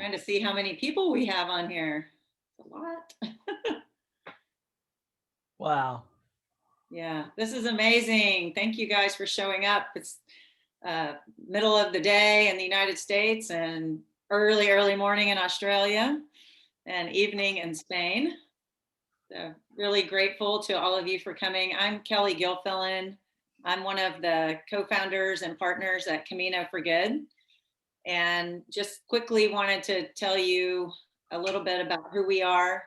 Trying to see how many people we have on here. It's a lot. Wow. Yeah, this is amazing. Thank you guys for showing up. It's middle of the day in the United States and early morning in Australia and evening in Spain. So really grateful to all of you for coming. I'm Kelly Gilfillan. I'm one of the co-founders and partners at Camino for Good. And just quickly wanted to tell you a little bit about who we are.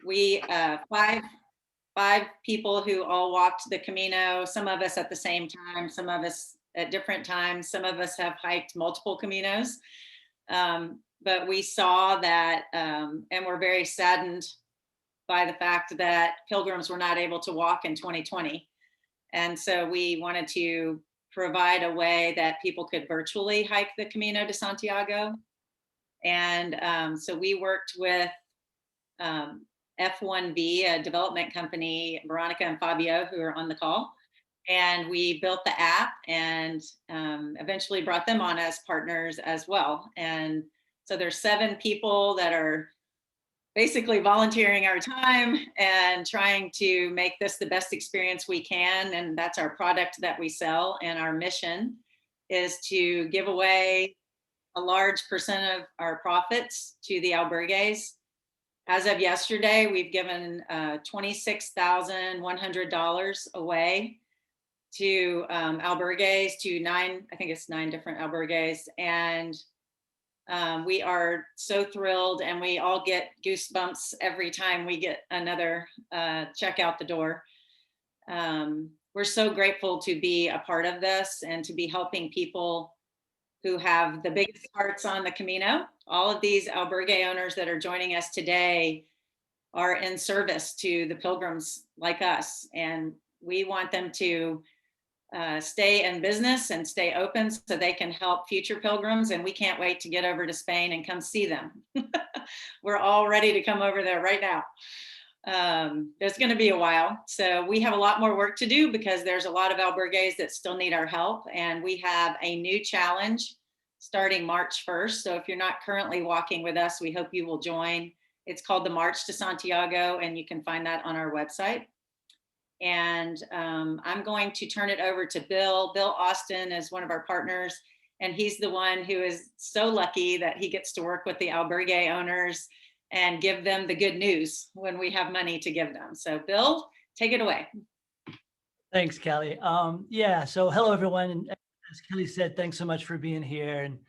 We five people who all walked the Camino, some of us at the same time, some of us at different times, some of us have hiked multiple Caminos. But we saw that, and we're very saddened by the fact that pilgrims were not able to walk in 2020. And so we wanted to provide a way that people could virtually hike the Camino de Santiago. And so we worked with F1B, a development company, Veronica and Fabio, who are on the call. And we built the app and eventually brought them on as partners as well. And so there's 7 people that are basically volunteering our time and trying to make this the best experience we can. And that's our product that we sell. And our mission is to give away a large percent of our profits to the albergues. As of yesterday, we've given $26,100 away to albergues, to 9 different albergues. And we are so thrilled, and we all get goosebumps every time we get another check out the door. We're so grateful to be a part of this and to be helping people who have the biggest hearts on the Camino. All of these albergue owners that are joining us today are in service to the pilgrims like us. And we want them to stay in business and stay open so they can help future pilgrims. And we can't wait to get over to Spain and come see them. We're all ready to come over there right now. It's going to be a while. So we have a lot more work to do because there's a lot of albergues that still need our help. And we have a new challenge starting March 1st. So if you're not currently walking with us, we hope you will join. It's called the March to Santiago, and you can find that on our website. And I'm going to turn it over to Bill. Bill Austin is one of our partners, and he's the one who is so lucky that he gets to work with the albergue owners and give them the good news when we have money to give them. So Bill, take it away. Thanks, Kelly. So hello, everyone. And as Kelly said, thanks so much for being here. And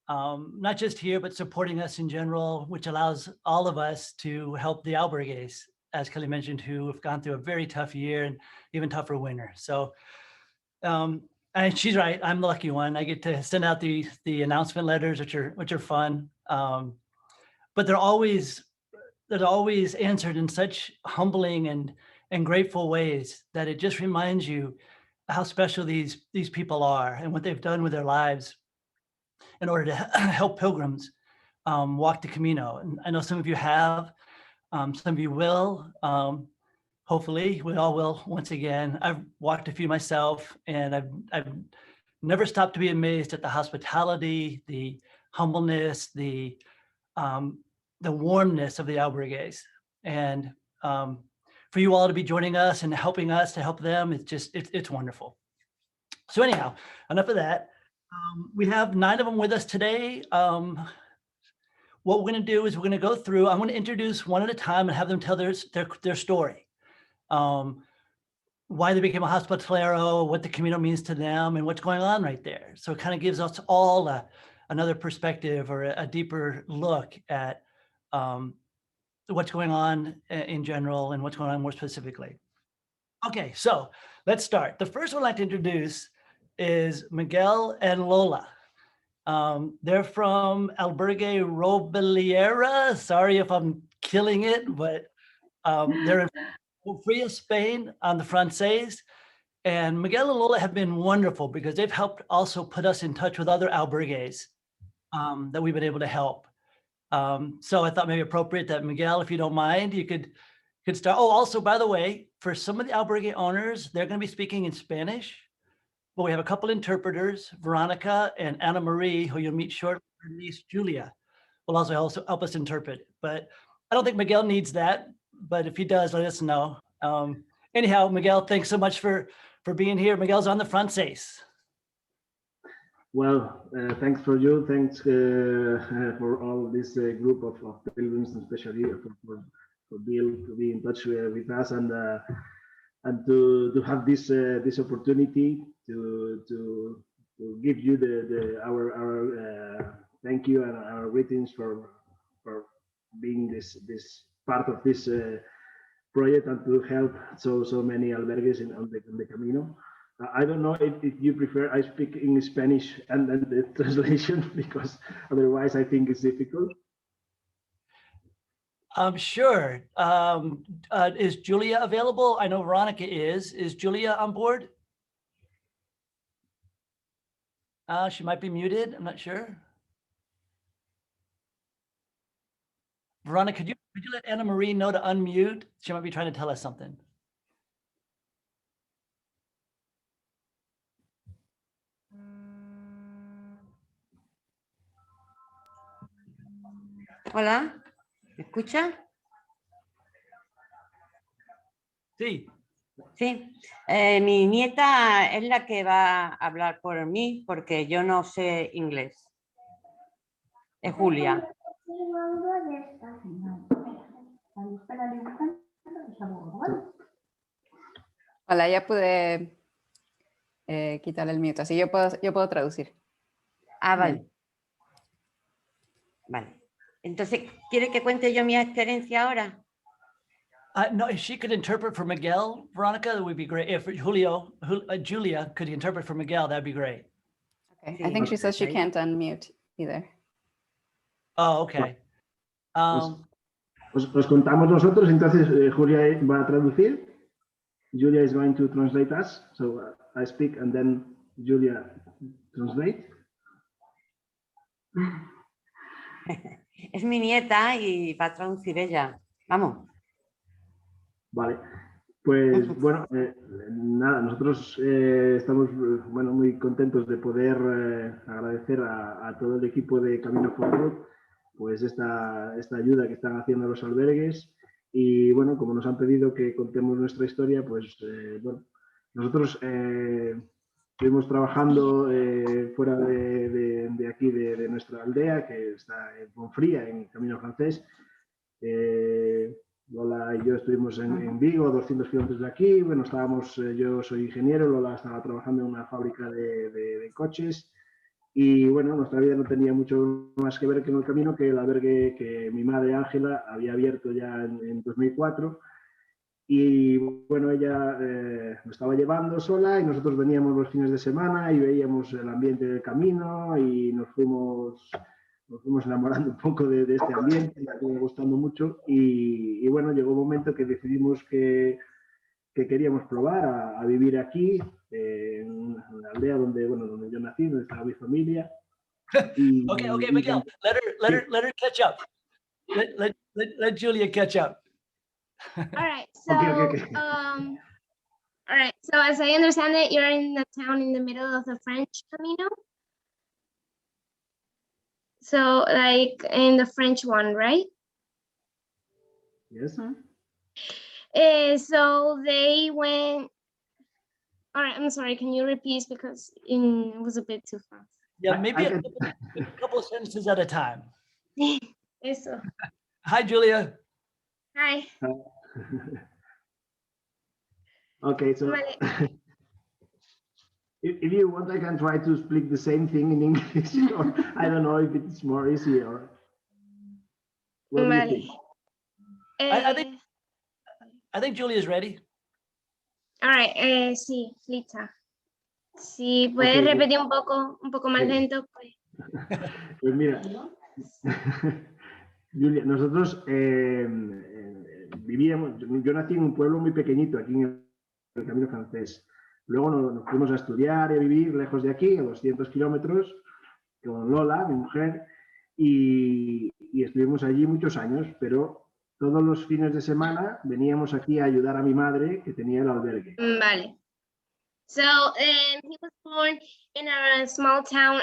not just here, but supporting us in general, which allows all of us to help the albergues, as Kelly mentioned, who have gone through a very tough year and even tougher winter. So, and she's right, I'm the lucky one. I get to send out the announcement letters, which are fun. But they're always answered in such humbling and grateful ways that it just reminds you how special these people are and what they've done with their lives in order to help pilgrims walk the Camino. And I know some of you have, some of you will. Hopefully, we all will once again. I've walked a few myself, and I've never stopped to be amazed at the hospitality, the humbleness, the warmness of the albergues. And for you all to be joining us and helping us to help them, it's wonderful. So anyhow, enough of that. We have 9 of them with us today. What we're going to do is we're going to go through. I'm going to introduce one at a time and have them tell their story. Why they became a hospitalero, what the Camino means to them, and what's going on right there. So it kind of gives us all another perspective or a deeper look at what's going on in general and what's going on more specifically. Okay, so let's start. The first one I'd like to introduce is Miguel and Lola. They're from Albergue Reboliera. Sorry if I'm killing it, but they're in Fria, Spain on the Francés. And Miguel and Lola have been wonderful because they've helped also put us in touch with other albergues that we've been able to help. So I thought maybe appropriate that Miguel, if you don't mind, you could start. Oh, also, by the way, for some of the albergue owners, they're going to be speaking in Spanish. But we have a couple interpreters, Veronica and Anna Marie, who you'll meet shortly, her niece, Julia, will also help us interpret. But I don't think Miguel needs that, but if he does, let us know. Anyhow, Miguel, thanks so much for being here. Miguel's on the front seis. Well, thanks for you. Thanks for all this group of pilgrims, and especially for Bill to be in touch with us and to have this opportunity to give you our thank you and our greetings for being this part of this project and to help so many albergues on the Camino. I don't know if you prefer I speak in Spanish and then the translation, because otherwise I think it's difficult. Sure. Is Julia available? I know Veronica is. Is Julia on board? She might be muted. I'm not sure. Veronica, could you let Anna Marie know to unmute? She might be trying to tell us something. Hola, ¿me escucha? Sí. Sí, mi nieta es la que va a hablar por mí porque yo no sé inglés. Es Julia. Hola, ya pude quitarle el mute, así yo puedo traducir. Ah, vale. Vale. Entonces, ¿quiere que cuente yo mi experiencia ahora? No, if she could interpret for Miguel, Veronica, that would be great. If Julia could interpret for Miguel, that'd be great. Okay. Sí. I think she says she Ahí. can't unmute either. Oh, okay. Os contamos nosotros, entonces Julia va a traducir. Julia is going to translate us, so I speak and then Julia translate. Es mi nieta y va a traducir ella. Vamos. Vale, pues bueno, nada, nosotros estamos muy contentos de poder agradecer a todo el equipo de Camino for Good, pues esta ayuda que están haciendo los albergues. Y bueno, como nos han pedido que contemos nuestra historia, pues bueno, nosotros estuvimos trabajando fuera de aquí, de nuestra aldea, que está en Bonfría, en Camino Francés. Lola y yo estuvimos en Vigo, 200 kilómetros de aquí. Bueno, yo soy ingeniero, Lola estaba trabajando en una fábrica de coches. Y bueno, nuestra vida no tenía mucho más que ver con el camino que el albergue que mi madre Ángela había abierto ya en 2004. Y bueno, ella nos estaba llevando sola y nosotros veníamos los fines de semana y veíamos el ambiente del camino y nos fuimos enamorando un poco de este ambiente, nos estuvo gustando mucho y bueno, llegó un momento que decidimos que queríamos probar a vivir aquí, en la aldea donde yo nací, donde estaba mi familia. Okay, Miguel, let her catch up. Let Julia catch up. All right. So, Okay. all right. So, as I understand it, you're in the town in the middle of the French Camino. So, like in the French one, right? Yes. So they went. All right. I'm sorry. Can you repeat because it was a bit too fast. Yeah, maybe a couple of sentences at a time. Eso. Hi, Julia. Hi. Okay, so Vale. if you want, I can try to speak the same thing in English, or I don't know if it's more easy or. What do you think? I think Julia's ready. All right. Sí, lista. Si puedes Okay. repetir un poco más lento, pues. Pues mira, Julia, nosotros vivíamos, yo nací en un pueblo muy pequeñito aquí en el Camino Francés. Luego nos fuimos a estudiar y a vivir lejos de aquí, a 200 kilómetros, con Lola, mi mujer, y estuvimos allí muchos años, pero todos los fines de semana veníamos aquí a ayudar a mi madre, que tenía el albergue. Vale. So he was born in a small town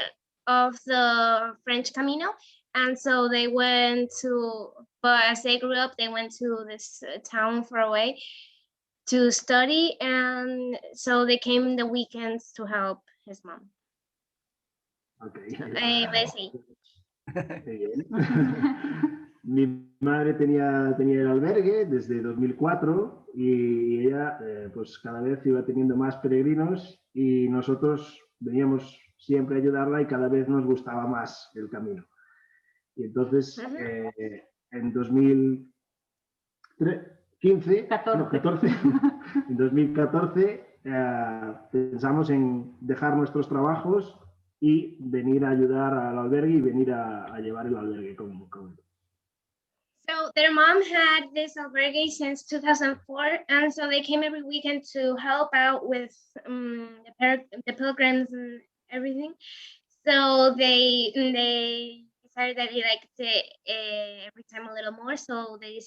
of the French Camino, and so they went to. But as they grew up, they went to this town far away to study, and so they came the weekends to help his mom. Okay. Bessie. Muy bien. Mi madre tenía el albergue desde 2004 y ella pues cada vez iba teniendo más peregrinos y nosotros veníamos siempre a ayudarla y cada vez nos gustaba más el camino. Y entonces en 2014, en 2014 pensamos en dejar nuestros trabajos y venir a ayudar al albergue y venir a llevar el albergue como. So their mom had this albergue since 2004, and so they came every weekend to help out with the pilgrims and everything. So they decided that they liked it every time a little more. So they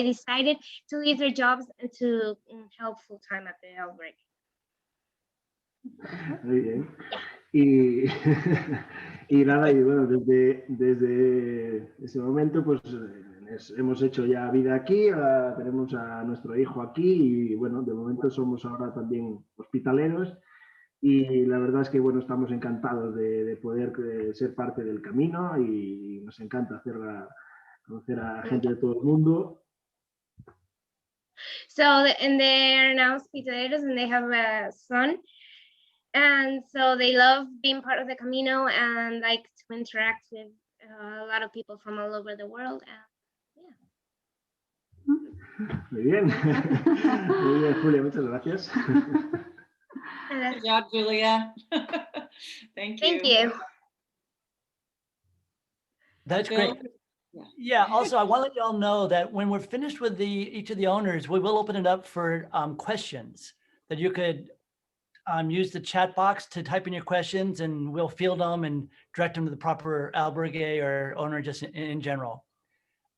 decided to leave their jobs and to help full time at the albergue. Muy bien. Y nada, y bueno, desde ese momento pues hemos hecho ya vida aquí, tenemos a nuestro hijo aquí y bueno, de momento somos ahora también hospitaleros y la verdad es que bueno, estamos encantados de poder ser parte del camino y nos encanta conocer a gente de todo el mundo. So and they're now hospitaleros and they have a son. And so they love being part of the Camino and like to interact with a lot of people from all over the world. Muy bien. Muy bien, Julia, muchas gracias. Good job, Julia. Thank you. Thank you. That's Bill? great. Yeah, also, I want to let you all know that when we're finished with each of the owners, we will open it up for questions that you could use the chat box to type in your questions and we'll field them and direct them to the proper albergue or owner just in general.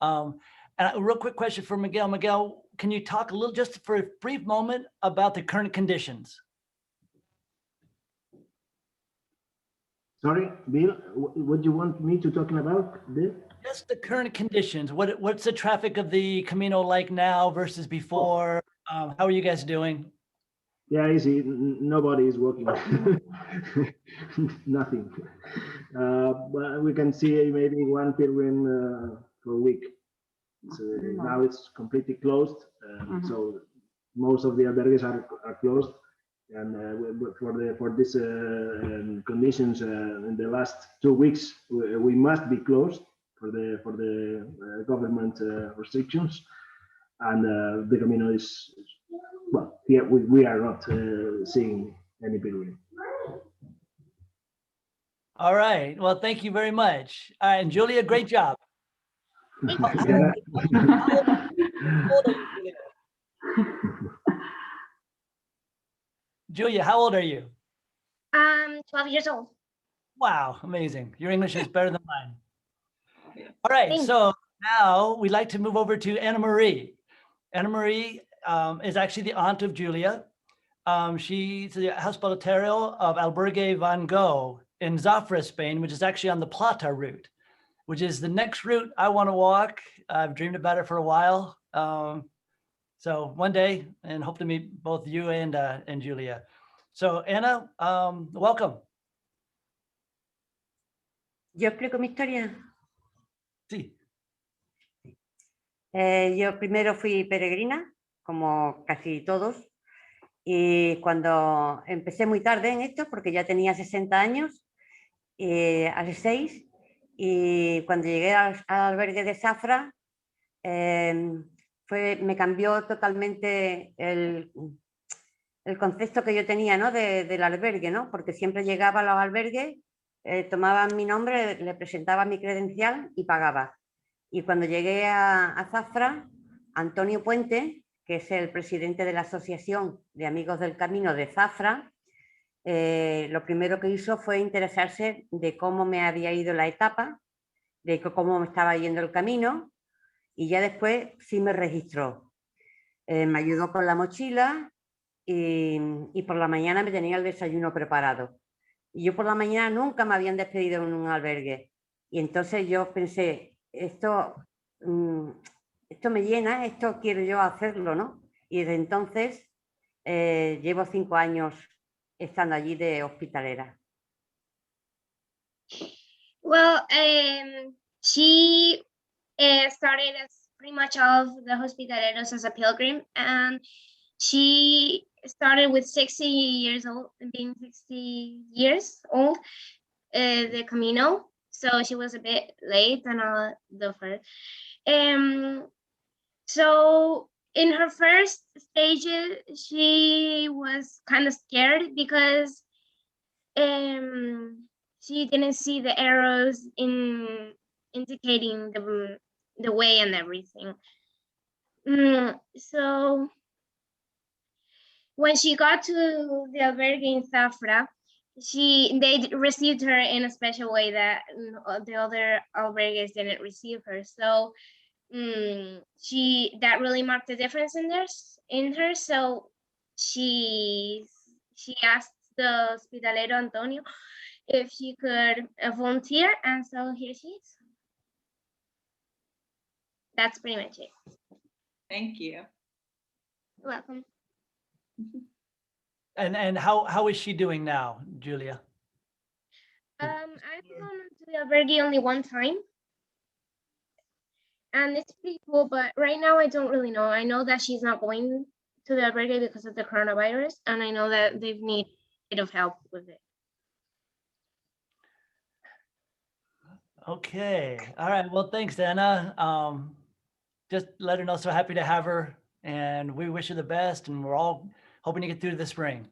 And a real quick question for Miguel. Miguel, can you talk a little, just for a brief moment, about the current conditions? Sorry, Bill, what do you want me to talk about? Just the current conditions. What's the traffic of the Camino like now versus before? How are you guys doing? Yeah, easy. Nobody is working. Nothing. But we can see maybe one pilgrim per week. So now it's completely closed. So most of the albergues are closed. And for these conditions in the last 2 weeks, we must be closed for the government restrictions. And the Camino is, well, here we are not seeing any pilgrim. All right. Well, thank you very much. And Julia, great job. Yeah. Julia, how old are you? 12 years old. Wow, amazing. Your English is better than mine. All right, so now we'd like to move over to Anna Marie. Anna Marie is actually the aunt of Julia. She's the hospitalero of Albergue Van Gogh in Zafra, Spain, which is actually on the Plata route, which is the next route I want to walk. I've dreamed about it for a while. So one day, and hope to meet both you and Julia. So Anna, welcome. ¿Yo explico mi historia? Sí. Yo primero fui peregrina, como casi todos, y cuando empecé muy tarde en esto, porque ya tenía 60 años, hace 6, y cuando llegué al albergue de Zafra, me cambió totalmente el concepto que yo tenía, ¿no? del albergue, ¿no? Porque siempre llegaba a los albergues, tomaban mi nombre, le presentaba mi credencial y pagaba. Y cuando llegué a Zafra, Antonio Puente, que es el presidente de la Asociación de Amigos del Camino de Zafra, lo primero que hizo fue interesarse de cómo me había ido la etapa, de cómo me estaba yendo el camino, y ya después sí me registró. Me ayudó con la mochila y por la mañana me tenía el desayuno preparado. Y yo por la mañana nunca me habían despedido en un albergue. Y entonces yo pensé, esto me llena, esto quiero yo hacerlo, ¿no? Y desde entonces llevo 5 años estando allí de hospitalera. Well, she started as pretty much all of the hospitaleros as a pilgrim, and she started with 60 years old, being 60 years old, the Camino. So she was a bit late and all the first. So in her first stages, she was kind of scared because she didn't see the arrows indicating the way and everything. So when she got to the albergue in Zafra, they received her in a special way that the other albergues didn't receive her. So that really marked the difference in her. So she asked the hospitalero Antonio if she could volunteer, and so here she is. That's pretty much it. Thank you. You're welcome. And how is she doing now, Julia? I've gone to the albergue only one time, and it's pretty cool, but right now I don't really know. I know that she's not going to the albergue because of the coronavirus, and I know that they need a bit of help with it. Okay. All right. Well, thanks, Anna. Just let her know, so happy to have her, and we wish her the best, and we're all hoping to get through the spring.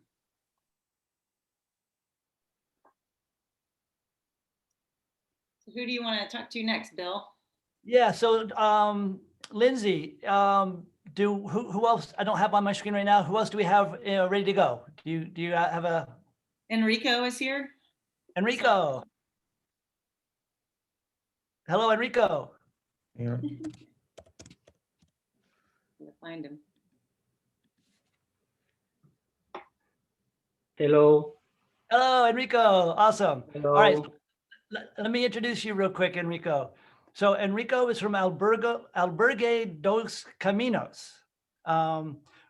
So who do you want to talk to next, Bill? Yeah. So, Lindsay, who else? I don't have on my screen right now. Who else do we have ready to go? Do you have a Enrico is here. Enrico? Hello, Enrico. Yeah. We'll find him. Hello. Hello, Enrico. Awesome. Hello. All right. So let me introduce you real quick, Enrico. So Enrico is from Albergue Dois Caminhos,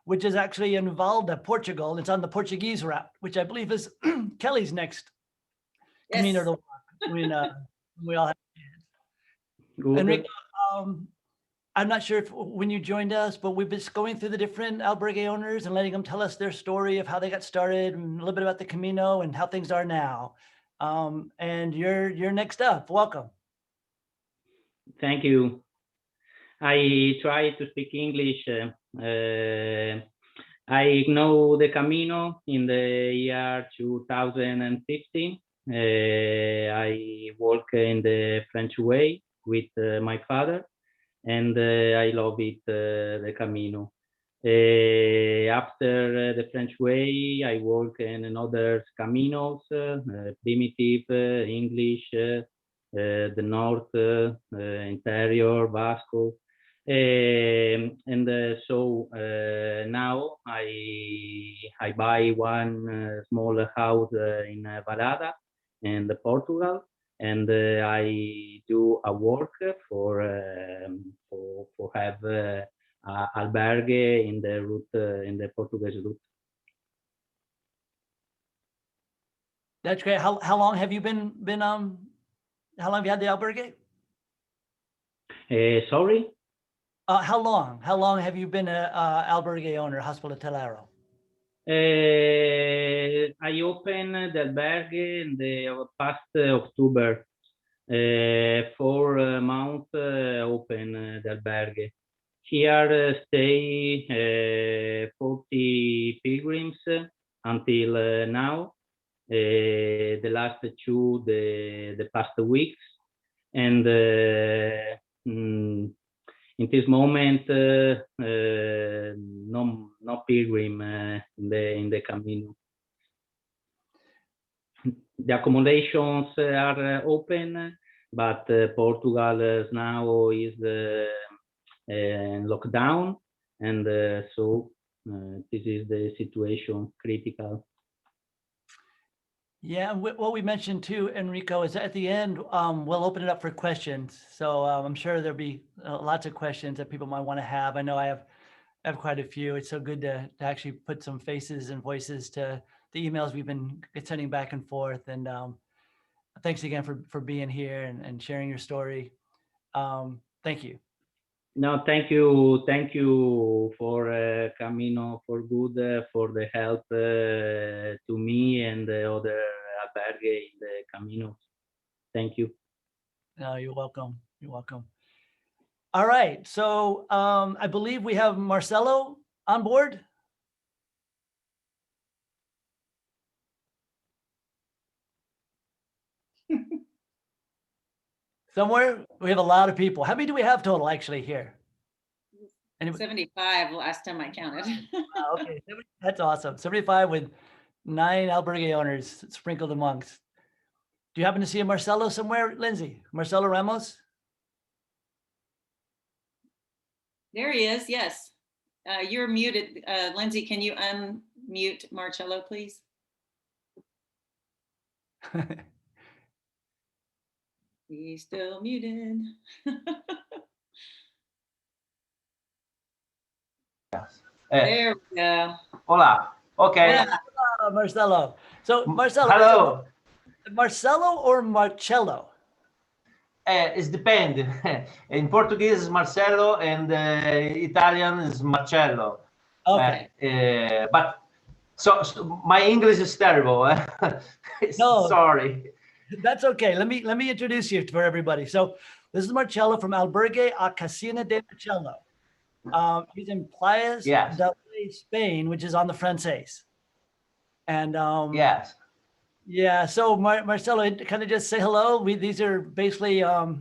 which is actually in Valda, Portugal. It's on the Portuguese route, which I believe is Kelly's next Camino to walk when we all have Good. Enrico, I'm not sure if when you joined us, but we've been going through the different albergue owners and letting them tell us their story of how they got started and a little bit about the Camino and how things are now. And you're next up. Welcome. Thank you. I try to speak English. I know the Camino in the year 2015. I work in the French way with my father, and I love it, the Camino. After the French way, I work in another Caminos, primitive, English, the north, interior, Vasco. So now I buy one small house in Balada in Portugal, and I do a work for have albergue in the route in the Portuguese route. That's great. How long have you been how long have you had the albergue? Sorry. How long have you been a albergue owner, hospitalero? I opened the albergue in the past October. 4 months open the albergue. Here stay 40 pilgrims until now. The last 2 the past weeks, and in this moment no pilgrim in the Camino. The accommodations are open, but Portugal now is in lockdown, and so this is the situation critical. Yeah, and what we mentioned too, Enrico, is at the end, we'll open it up for questions. So I'm sure there'll be lots of questions that people might want to have. I know I have quite a few. It's so good to actually put some faces and voices to the emails we've been sending back and forth. And thanks again for being here and sharing your story. Thank you. No, thank you for Camino for Good for the help to me and the other albergue in the Camino. Thank you. No, you're welcome. You're welcome. All right, so I believe we have Marcelo on board. Somewhere, we have a lot of people. How many do we have total actually here? 75 last time I counted. Okay, that's awesome. 75 with 9 albergue owners sprinkled amongst. Do you happen to see a Marcelo somewhere, Lindsay? Marcelo Ramos? There he is, yes. You're muted. Lindsay, can you unmute Marcelo, please? He's still muted. There we go. Hola. Okay. Hola. Marcelo. So Marcelo. Hello. Marcelo or Marcello? It depends. In Portuguese is Marcelo and Italian is Marcello. Okay. But so my English is terrible. No. Sorry. That's okay. Let me introduce you for everybody. So this is Marcello from Albergue a Casina de Marcello. He's in Playas del Rey, Spain, which is on the Francés. And yes. Yeah, so Marcelo, kind of just say hello. These are basically a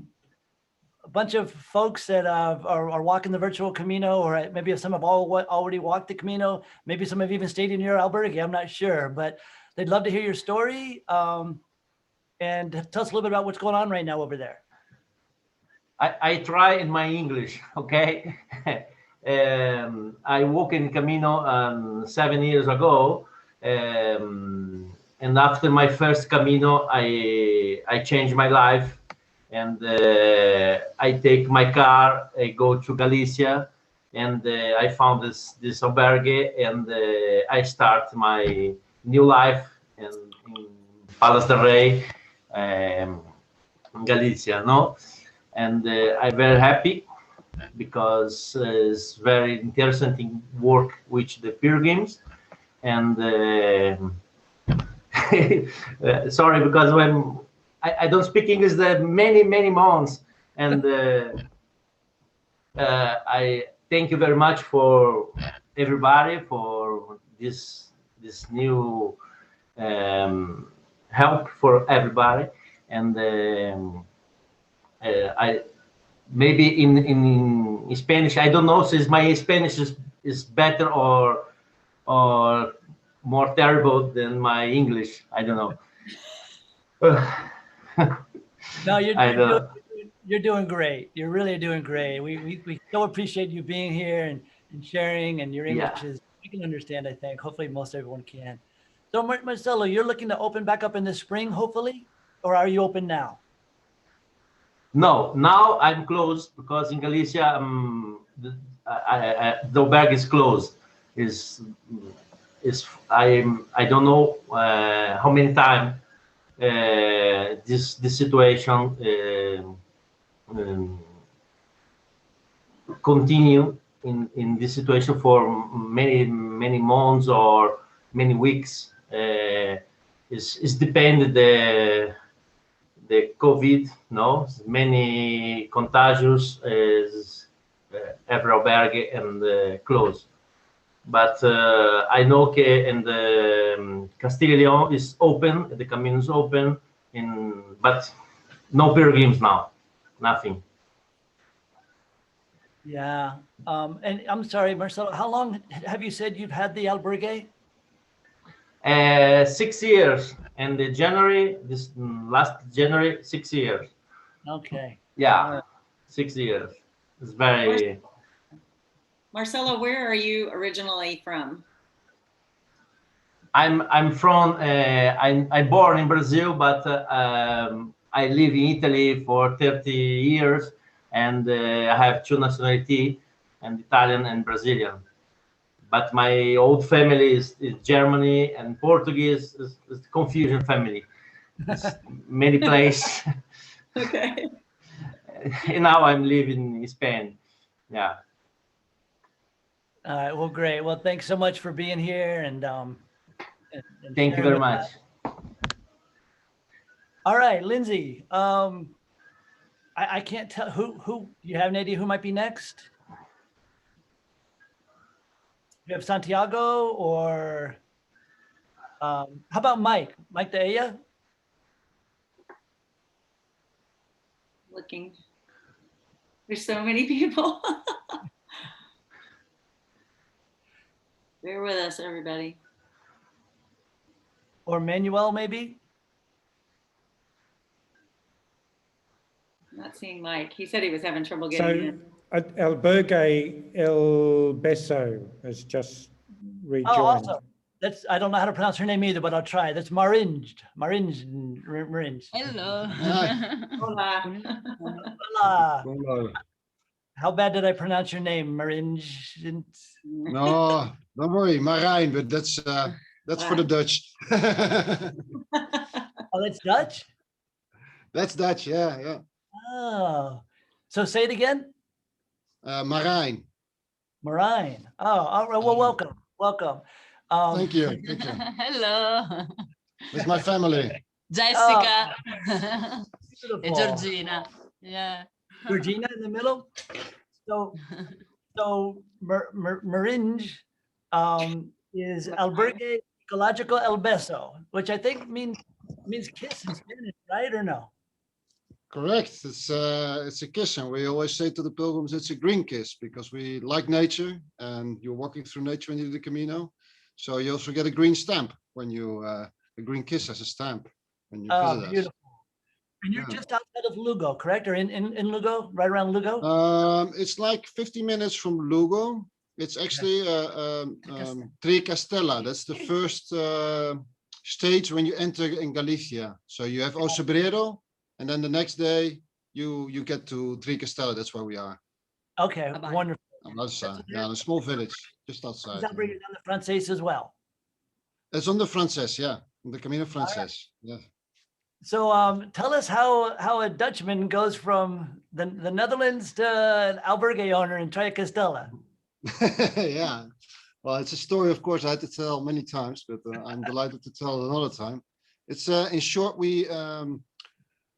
bunch of folks that are walking the virtual Camino, or maybe some have already walked the Camino. Maybe some have even stayed in your albergue. I'm not sure, but they'd love to hear your story. And tell us a little bit about what's going on right now over there. I try in my English, okay? I walked in Camino 7 years ago. And after my first Camino, I changed my life. And I take my car, I go to Galicia, and I found this albergue, and I start my new life in Palos del Rey, Galicia, no? And I'm very happy because it's very interesting work with the pilgrims. And sorry, because when I don't speak English the many months, and I thank you very much for everybody for this new help for everybody. And I maybe in Spanish, I don't know since my Spanish is better or more terrible than my English. I don't know. No, you're doing great. You're really doing great. We so appreciate you being here and sharing, and your English is, you can understand, I think. Hopefully most everyone can. So Marcelo, you're looking to open back up in the spring, hopefully, or are you open now? No, now I'm closed because in Galicia the albergue is closed. I don't know how many times this situation continue in this situation for many months or many weeks. It's dependent the COVID, no, many contagious is every albergue and close. But I know in the Castilla y León is open, the Camino is open, but no pilgrims now, nothing. Yeah, and I'm sorry, Marcelo, how long have you said you've had the albergue? 6 years, and the January, this last January, 6 years. Okay. Yeah, 6 years. It's very. Marcelo, where are you originally from? I'm from I'm born in Brazil, but I live in Italy for 30 years, and I have two nationality, and Italian and Brazilian. But my old family is Germany, and Portuguese is confusion family. It's many places. Okay. And now I'm living in Spain. Yeah. All right, well, great. Well, thanks so much for being here and Thank you sharing very with much. us. All right, Lindsay. I can't tell who. You have an idea who might be next? You have Santiago or how about Mike? Mike de Aya? Looking. There's so many people. Bear with us, everybody. Or Manuel, maybe? I'm not seeing Mike. He said he was having trouble getting in. Albergue El Beso has just rejoined. Oh, awesome. I don't know how to pronounce her name either, but I'll try. That's Marinj. Hello. Hola. Hola. Hello. How bad did I pronounce your name, Marinj? No, don't worry, Marijn, but that's for the Dutch. Oh, that's Dutch? That's Dutch, yeah. Oh, so say it again. Marijn. Marijn. Oh, all right. Well, welcome. Thank you. Hello. It's my family. Jessica. Beautiful. And Georgina. Yeah. Georgina in the middle. So Marinj is Albergue Ecologico El Beso, which I think means kiss in Spanish, right or no? Correct. It's a kiss, and we always say to the pilgrims it's a green kiss because we like nature, and you're walking through nature when you do the Camino. So you also get a green stamp when you a green kiss as a stamp when you visit us. Beautiful. And you're just outside of Lugo, correct? Or in Lugo, right around Lugo? It's like 50 minutes from Lugo. It's actually Tricastella. That's the first stage when you enter in Galicia. So you have Ocebrero, and then the next day you get to Tricastella. That's where we are. Okay, wonderful. On the other side, in a small village just outside. Albergue is on the Frances as well. It's on the Frances, yeah, on the Camino Frances. Yeah. So tell us how a Dutchman goes from the Netherlands to an albergue owner in Tricastella. Yeah, well, it's a story, of course, I had to tell many times, but I'm delighted to tell it another time. It's in short,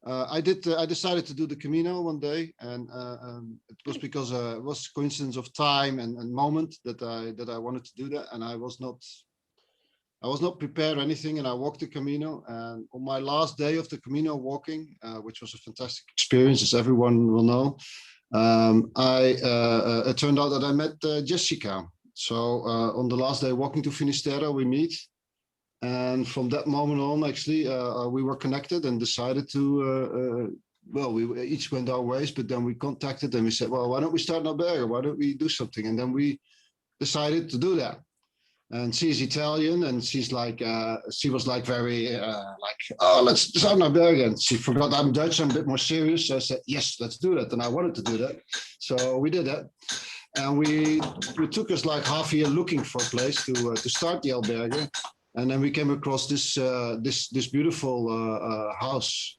I decided to do the Camino one day, and it was because it was coincidence of time and moment that I wanted to do that, and I was not prepared or anything, and I walked the Camino. And on my last day of the Camino walking, which was a fantastic experience, as everyone will know, it turned out that I met Jessica. So on the last day walking to Finisterre, we meet. And from that moment on, actually, we were connected and decided to, we each went our ways, but then we contacted and we said, well, why don't we start an albergue? Why don't we do something? And then we decided to do that. And she's Italian, and she's like, she was like very oh, let's start an albergue. And she forgot I'm Dutch, I'm a bit more serious. So I said, yes, let's do that. And I wanted to do that. So we did that. And it took us like half a year looking for a place to start the albergue. And then we came across this beautiful house,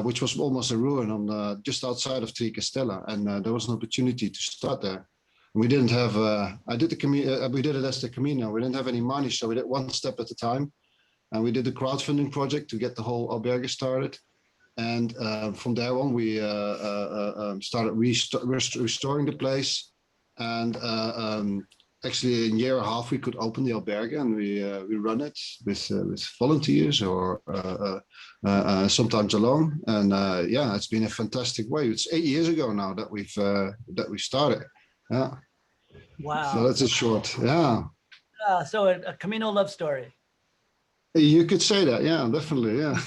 which was almost a ruin on just outside of Tricastella. And there was an opportunity to start there. We didn't have, we did it as the Camino. We didn't have any money, so we did one step at a time. And we did a crowdfunding project to get the whole albergue started. And from there on, we started restoring the place. And actually, in a year and a half, we could open the albergue, and we run it with volunteers or sometimes alone. And yeah, it's been a fantastic way. It's 8 years ago now that we started. Yeah. Wow. So that's a short, yeah. So a Camino love story. You could say that, yeah, definitely, yeah.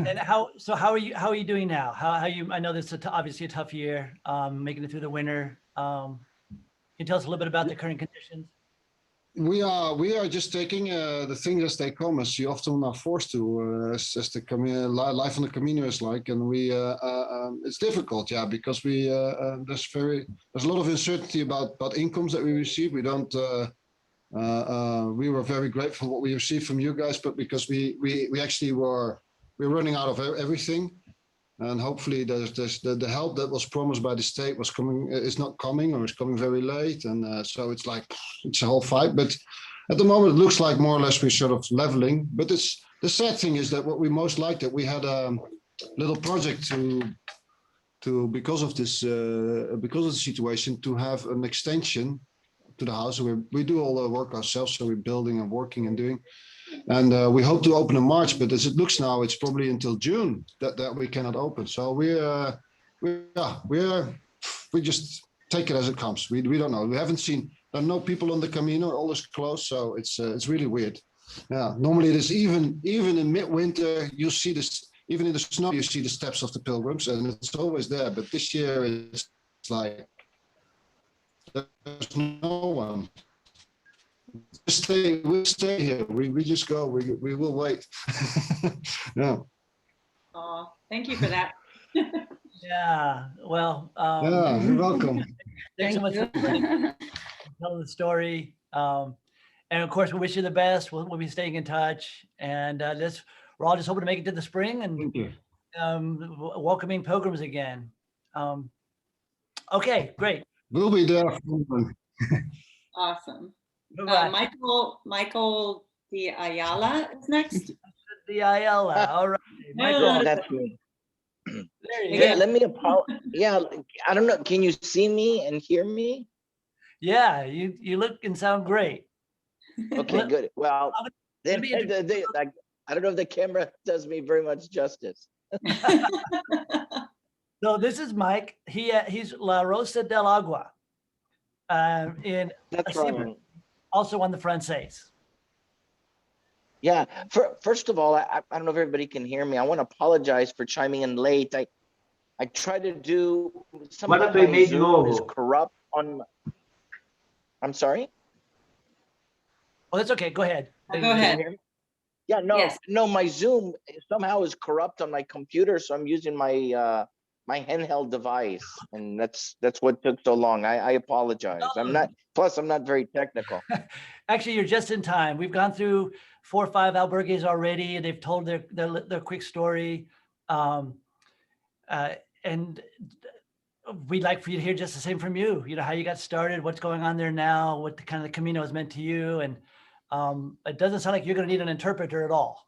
And how are you doing now? I know this is obviously a tough year, making it through the winter. Can you tell us a little bit about the current conditions? we are just taking the things as they come, as you often are forced to, as the life on the Camino is like, and we it's difficult, yeah, because we there's a lot of uncertainty about incomes that we receive. We don't. We were very grateful what we received from you guys, but because we actually we're running out of everything. And hopefully the help that was promised by the state is not coming, or is coming very late. And so it's like, it's a whole fight. But at the moment, it looks like more or less we're sort of leveling. But the sad thing is that what we most liked, that we had a little project to because of the situation, to have an extension to the house. We do all the work ourselves, so we're building and working and doing. And we hope to open in March, but as it looks now, it's probably until June that we cannot open. So we just take it as it comes. We don't know. We haven't seen. There are no people on the Camino. All is closed, so it's really weird. Yeah, normally it is even in midwinter you see this. Even in the snow you see the steps of the pilgrims, and it's always there. But this year it's like there's no one. We'll stay here. We just go. We will wait. Yeah. Oh, thank you for that. Yeah. Well. Yeah, you're welcome. Thanks so much for telling the story. And of course, we wish you the best. We'll be staying in touch, and we're all just hoping to make it to the spring and welcoming pilgrims again. Okay, great. We'll be there. Awesome. Bye-bye. Michael the Ayala is next. The Ayala. All right. Michael. That's me. There you Yeah, go. let me apologize. Yeah, I don't know. Can you see me and hear me? Yeah, you look and sound great. Okay, good. Well, let me introduce- I don't know if the camera does me very much justice. So this is Mike. He's La Rosa del Agua. In That's Casina, right. also on the Frances. Yeah. First of all, I don't know if everybody can hear me. I want to apologize for chiming in late. I try to do sometimes my Zoom is corrupt on. I'm sorry. Oh, that's okay. Go ahead. Go ahead. Yeah, no, Yes. no, my Zoom somehow is corrupt on my computer, so I'm using my my handheld device, and that's what took so long. I apologize. I'm not very technical. Actually, you're just in time. We've gone through 4 or 5 albergues already. They've told their quick story. And we'd like for you to hear just the same from you. You know, how you got started, what's going on there now, what the kind of the Camino has meant to you. And it doesn't sound like you're going to need an interpreter at all.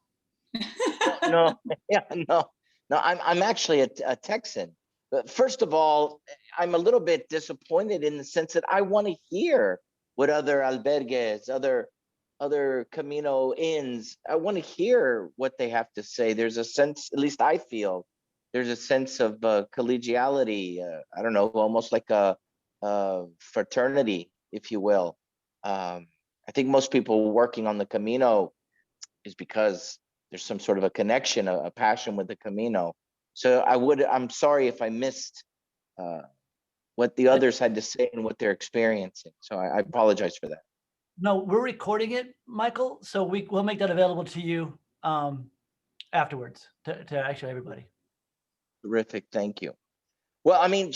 No, yeah, no. I'm actually a Texan. But first of all, I'm a little bit disappointed in the sense that I want to hear what other albergues, other Camino inns, I want to hear what they have to say. There's a sense, at least I feel, there's a sense of collegiality. I don't know, almost like a fraternity, if you will. I think most people working on the Camino is because there's some sort of a connection, a passion with the Camino. So I'm sorry if I missed what the others had to say and what they're experiencing. So I apologize for that. No, we're recording it, Michael. So we'll make that available to you afterwards to actually everybody. Terrific, thank you. Well, I mean,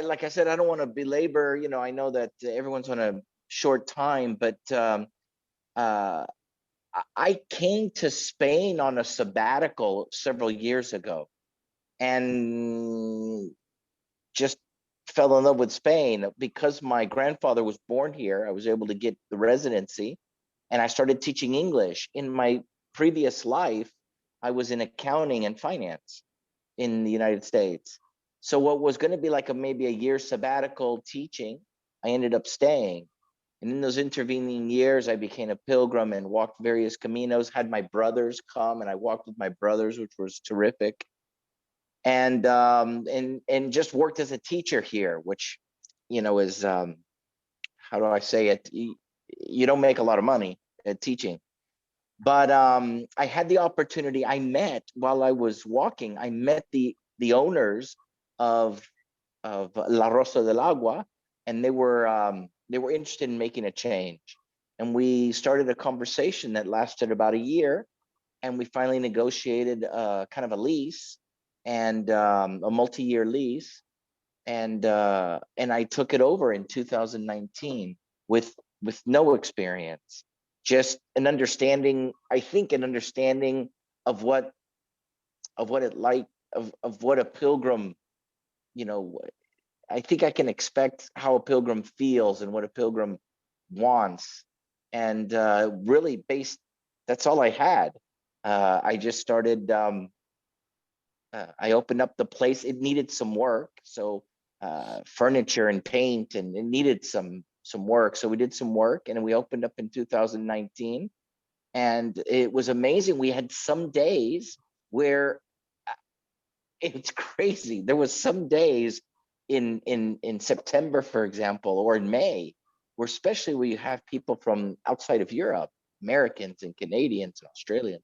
like I said, I don't want to belabor, you know, I know that everyone's on a short time, but I came to Spain on a sabbatical several years ago and just fell in love with Spain. Because my grandfather was born here, I was able to get the residency and I started teaching English. In my previous life, I was in accounting and finance in the United States. So what was going to be like maybe a year sabbatical teaching, I ended up staying. And in those intervening years, I became a pilgrim and walked various caminos, had my brothers come and I walked with my brothers, which was terrific. And just worked as a teacher here, which, you know, is, how do I say it? You don't make a lot of money at teaching. But I had the opportunity, while I was walking, I met the owners of La Rosa del Agua, and they were interested in making a change. And we started a conversation that lasted about a year. And we finally negotiated kind of a lease and a multi-year lease. And I took it over in 2019 with no experience, just an understanding, I think an understanding of what it like, of what a pilgrim, you know, I think I can expect how a pilgrim feels and what a pilgrim wants. And really that's all I had. I just started, I opened up the place. It needed some work. So furniture and paint, and it needed some work. So we did some work, and we opened up in 2019. And it was amazing. We had some days where it's crazy. There was some days in September, for example, or in May, where especially where you have people from outside of Europe, Americans and Canadians and Australians,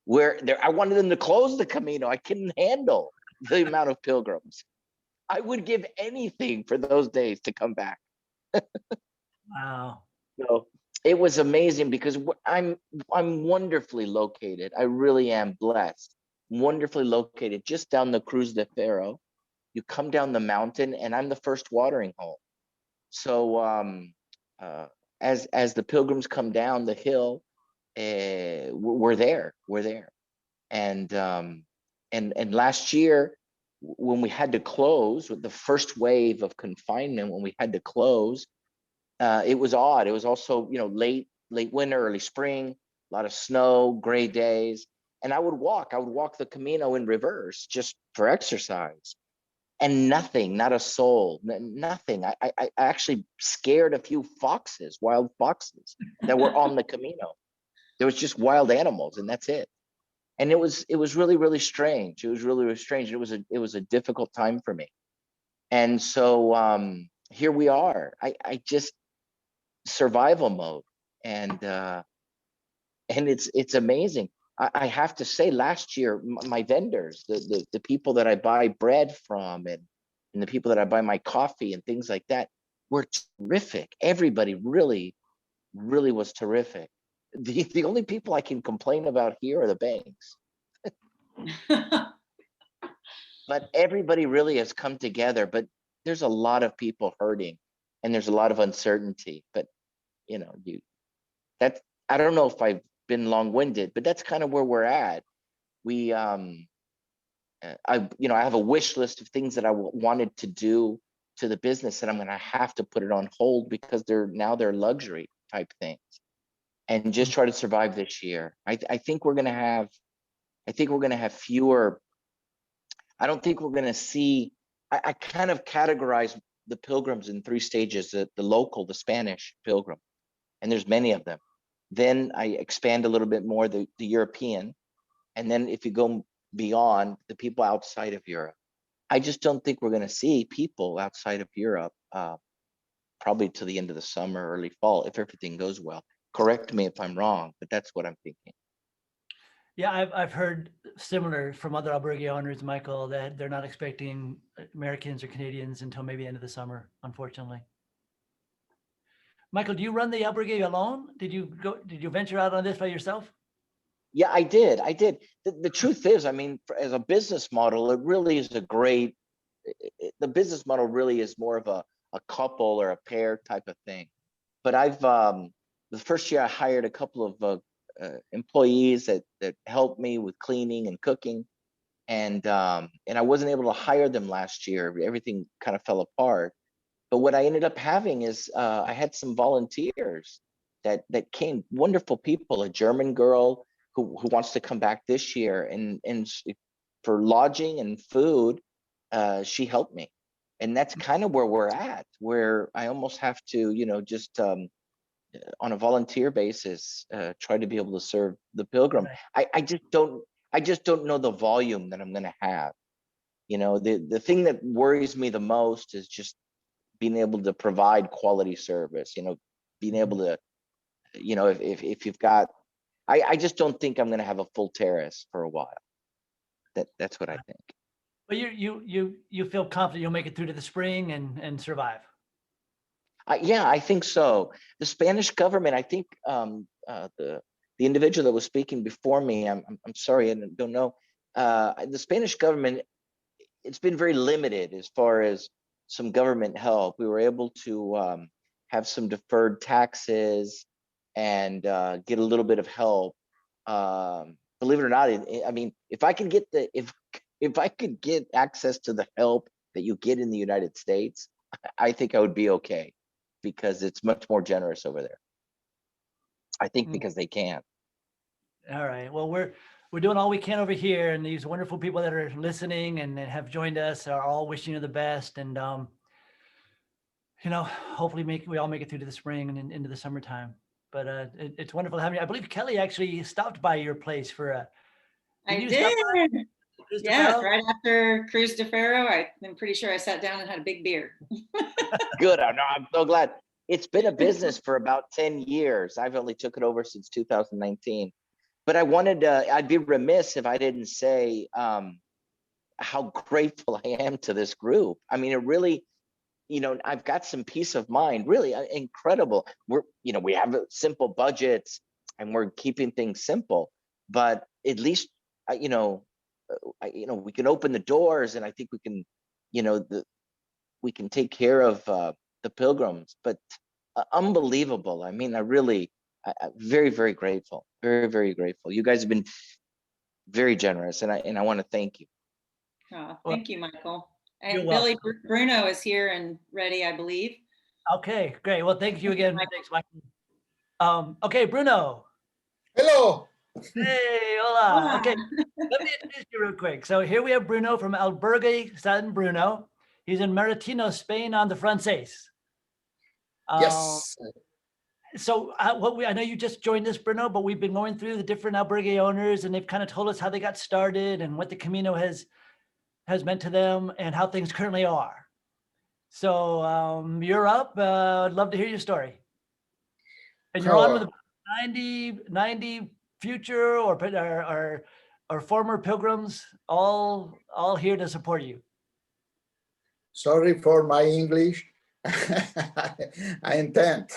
where I wanted them to close the Camino. I couldn't handle the amount of pilgrims. I would give anything for those days to come back. Wow. So it was amazing because I'm wonderfully located. I really am blessed. Wonderfully located just down the Cruz de Ferro. You come down the mountain, and I'm the first watering hole. So as the pilgrims come down the hill, we're there. And last year, when we had to close with the first wave of confinement, when we had to close, it was odd. It was also, you know, late winter, early spring, a lot of snow, gray days. And I would walk the Camino in reverse just for exercise. And nothing, not a soul, nothing. I actually scared a few foxes, wild foxes that were on the Camino. There was just wild animals, and that's it. And it was really, really strange. It was really, really strange. It was a difficult time for me. And so here we are. I just survival mode, and it's amazing. I have to say, last year, my vendors, the people that I buy bread from, and the people that I buy my coffee and things like that, were terrific. Everybody really, really was terrific. The only people I can complain about here are the banks. But everybody really has come together. But there's a lot of people hurting, and there's a lot of uncertainty. But you know, I don't know if I've been long-winded, but that's kind of where we're at. We I have a wish list of things that I wanted to do to the business, and I'm going to have to put it on hold because they're luxury type things, and just try to survive this year. I think we're going to have fewer. I don't think we're going to see. I kind of categorize the pilgrims in 3 stages: the local, the Spanish pilgrim, and there's many of them. Then I expand a little bit more the European, and then if you go beyond, the people outside of Europe. I just don't think we're going to see people outside of Europe probably to the end of the summer, early fall, if everything goes well. Correct me if I'm wrong, but that's what I'm thinking. Yeah, I've heard similar from other albergue owners, Michael, that they're not expecting Americans or Canadians until maybe end of the summer, unfortunately. Michael, do you run the albergue alone? Did you venture out on this by yourself? Yeah, I did. The truth is, I mean, as a business model, it really is the business model really is more of a couple or a pair type of thing. But I've, the first year I hired a couple of employees that helped me with cleaning and cooking. And I wasn't able to hire them last year. Everything kind of fell apart. But what I ended up having is I had some volunteers that came, wonderful people, a German girl who wants to come back this year, and for lodging and food, she helped me. And that's kind of where we're at, where I almost have to, just on a volunteer basis, try to be able to serve the pilgrim. Right. I just don't know the volume that I'm going to have. The thing that worries me the most is just being able to provide quality service, being able to, if you've got, I just don't think I'm going to have a full terrace for a while. That's what I think. But you feel confident you'll make it through to the spring and survive? Yeah, I think so. The Spanish government, I think the individual that was speaking before me, I'm sorry, I don't know. The Spanish government, it's been very limited as far as some government help. We were able to have some deferred taxes and get a little bit of help. Believe it or not, I mean, if I could get if I could get access to the help that you get in the United States, I think I would be okay, because it's much more generous over there. I think because they can. All right. Well, we're doing all we can over here, and these wonderful people that are listening and have joined us are all wishing you the best. And you know, hopefully we all make it through to the spring and into the summertime. But it's wonderful having you. I believe Kelly actually stopped by your place for a. I did. Yeah, right after Cruz de Ferro, I'm pretty sure I sat down and had a big beer. Good. I'm so glad. It's been a business for about 10 years. I've only took it over since 2019. But I wanted to, I'd be remiss if I didn't say how grateful I am to this group. I mean, it really, you know, I've got some peace of mind, really incredible. We have simple budgets and we're keeping things simple, but at least, we can open the doors, and I think we can, we can take care of the pilgrims. But unbelievable. I mean, I'm very, very grateful. Very, very grateful. You guys have been very generous, and I want to thank you. Oh, thank you, Michael. And Bruno is here and ready, I believe. Okay, great. Well, thank you again. Thanks, Michael. Okay, Bruno. Hello. Hey, hola. Okay, let me introduce you real quick. So here we have Bruno from Albergue San Bruno. He's in Maritino, Spain, on the Francés. Yes. So I know you just joined us, Bruno, but we've been going through the different albergue owners, and they've kind of told us how they got started and what the Camino has meant to them and how things currently are. So you're up. I'd love to hear your story. And you're on with 90 future or former pilgrims, all here to support you. Sorry for my English. I intend.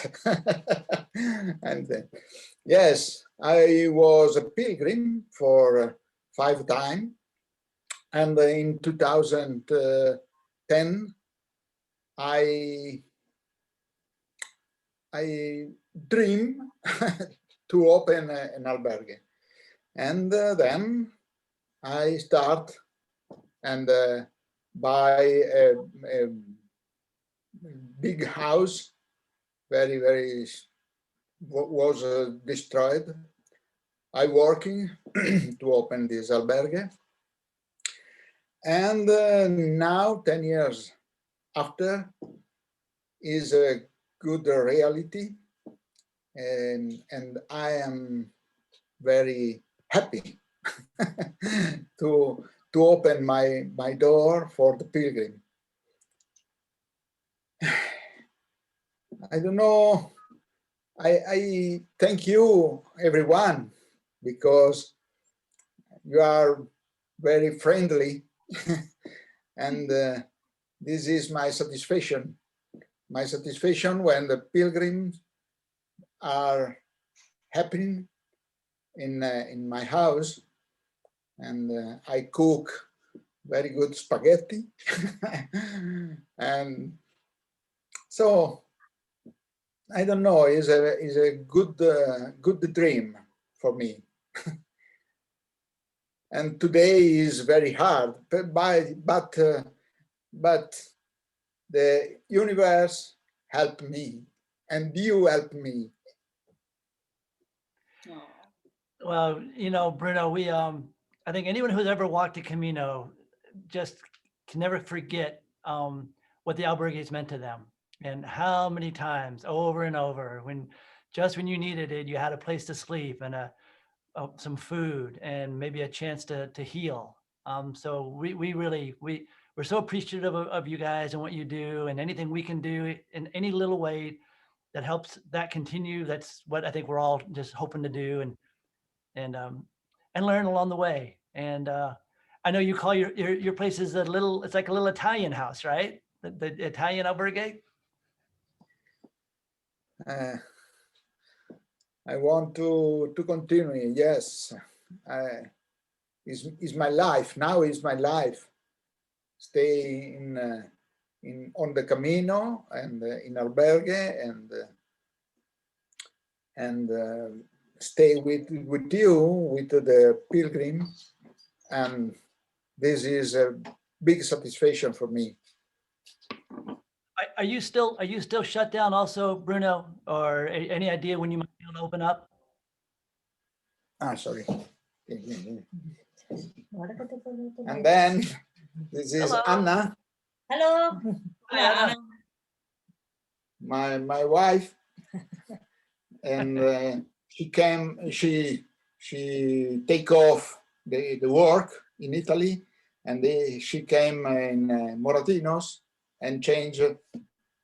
Yes, I was a pilgrim for 5 times, and in 2010 I dreamed to open an albergue, and then I start and buy a big house, very was destroyed. I working to open this albergue, and now 10 years after is a good reality, and I am very happy to open my door for the pilgrim. I don't know. I thank you, everyone, because you are very friendly, and this is my satisfaction. My satisfaction when the pilgrims are happening in my house, and I cook very good spaghetti, and so I don't know. Is a good dream for me. And today is very hard, but the universe helped me, and you helped me. Well, Bruno, we I think anyone who's ever walked a Camino just can never forget what the albergues meant to them, and how many times over and over when you needed it, you had a place to sleep and some food and maybe a chance to heal. So we're so appreciative of you guys and what you do, and anything we can do in any little way that helps that continue. That's what I think we're all just hoping to do, and learn along the way. And I know you call your place is it's like a little Italian house, right? The Italian albergue. I want to continue. Yes, is my life now. Is my life. Stay on the Camino and in Albergue and stay with you, with the pilgrim, and this is a big satisfaction for me. Are you still shut down also, Bruno, or any idea when you might be able to open up? Sorry. And then this is Hello. Anna. Hello. Hi, Anna. My wife, and she take off the work in Italy, and she came in Moratinos and changed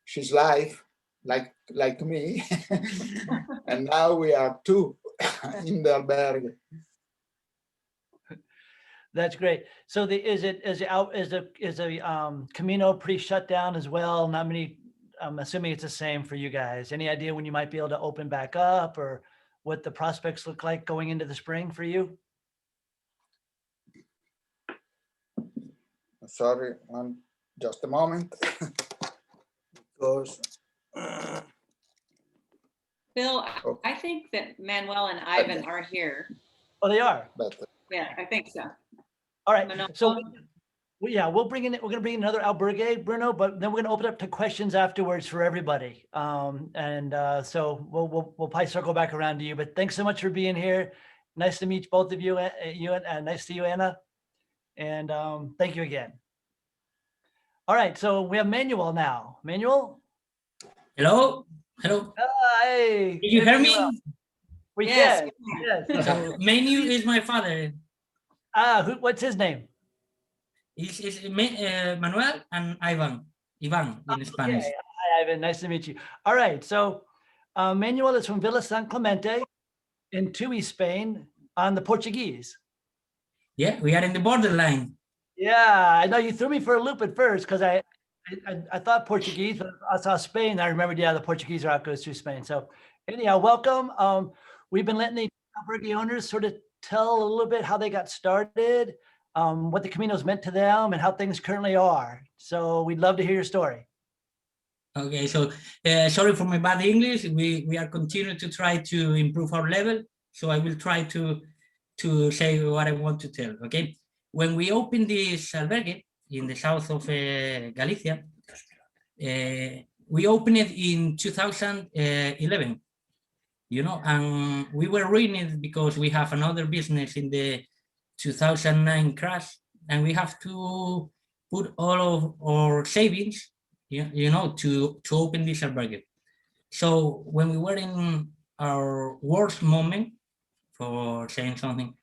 his life like me. And now we are two in the Albergue. That's great. So is the Camino pretty shut down as well? Not many. I'm assuming it's the same for you guys. Any idea when you might be able to open back up, or what the prospects look like going into the spring for you? Sorry, just a moment. Because Bill, I think that Manuel and Ivan are here. Oh, they are. Yeah, I think so. All right. So we'll bring in. We're going to bring in another Albergue, Bruno, but then we're going to open up to questions afterwards for everybody. So we'll probably circle back around to you. But thanks so much for being here. Nice to meet both of you. Nice to you, Anna. And thank you again. All right. So we have Manuel now. Manuel. Hello. Hello. Hi. Did you hear me? We Yes. can. Yes. So Manu is my father. What's his name? It's Manuel and Ivan in Spanish. Okay. Hi, Ivan. Nice to meet you. All right. So Manuel is from Villa San Clemente in Tui, Spain, on the Portuguese. Yeah, we are in the borderline. Yeah, I know you threw me for a loop at first because I thought Portuguese, but I saw Spain. I remembered, yeah, the Portuguese route goes through Spain. So anyhow, welcome. We've been letting the Albergue owners sort of tell a little bit how they got started, what the Camino's meant to them, and how things currently are. So we'd love to hear your story. Okay, so sorry for my bad English. We are continuing to try to improve our level. So I will try to say what I want to tell. Okay, when we opened this albergue in the south of Galicia, we opened it in 2011. You know, and we were ruined because we have another business in the 2009 crash, and we have to put all of our savings, you know, to open this albergue. So when we were in our worst moment, for saying something,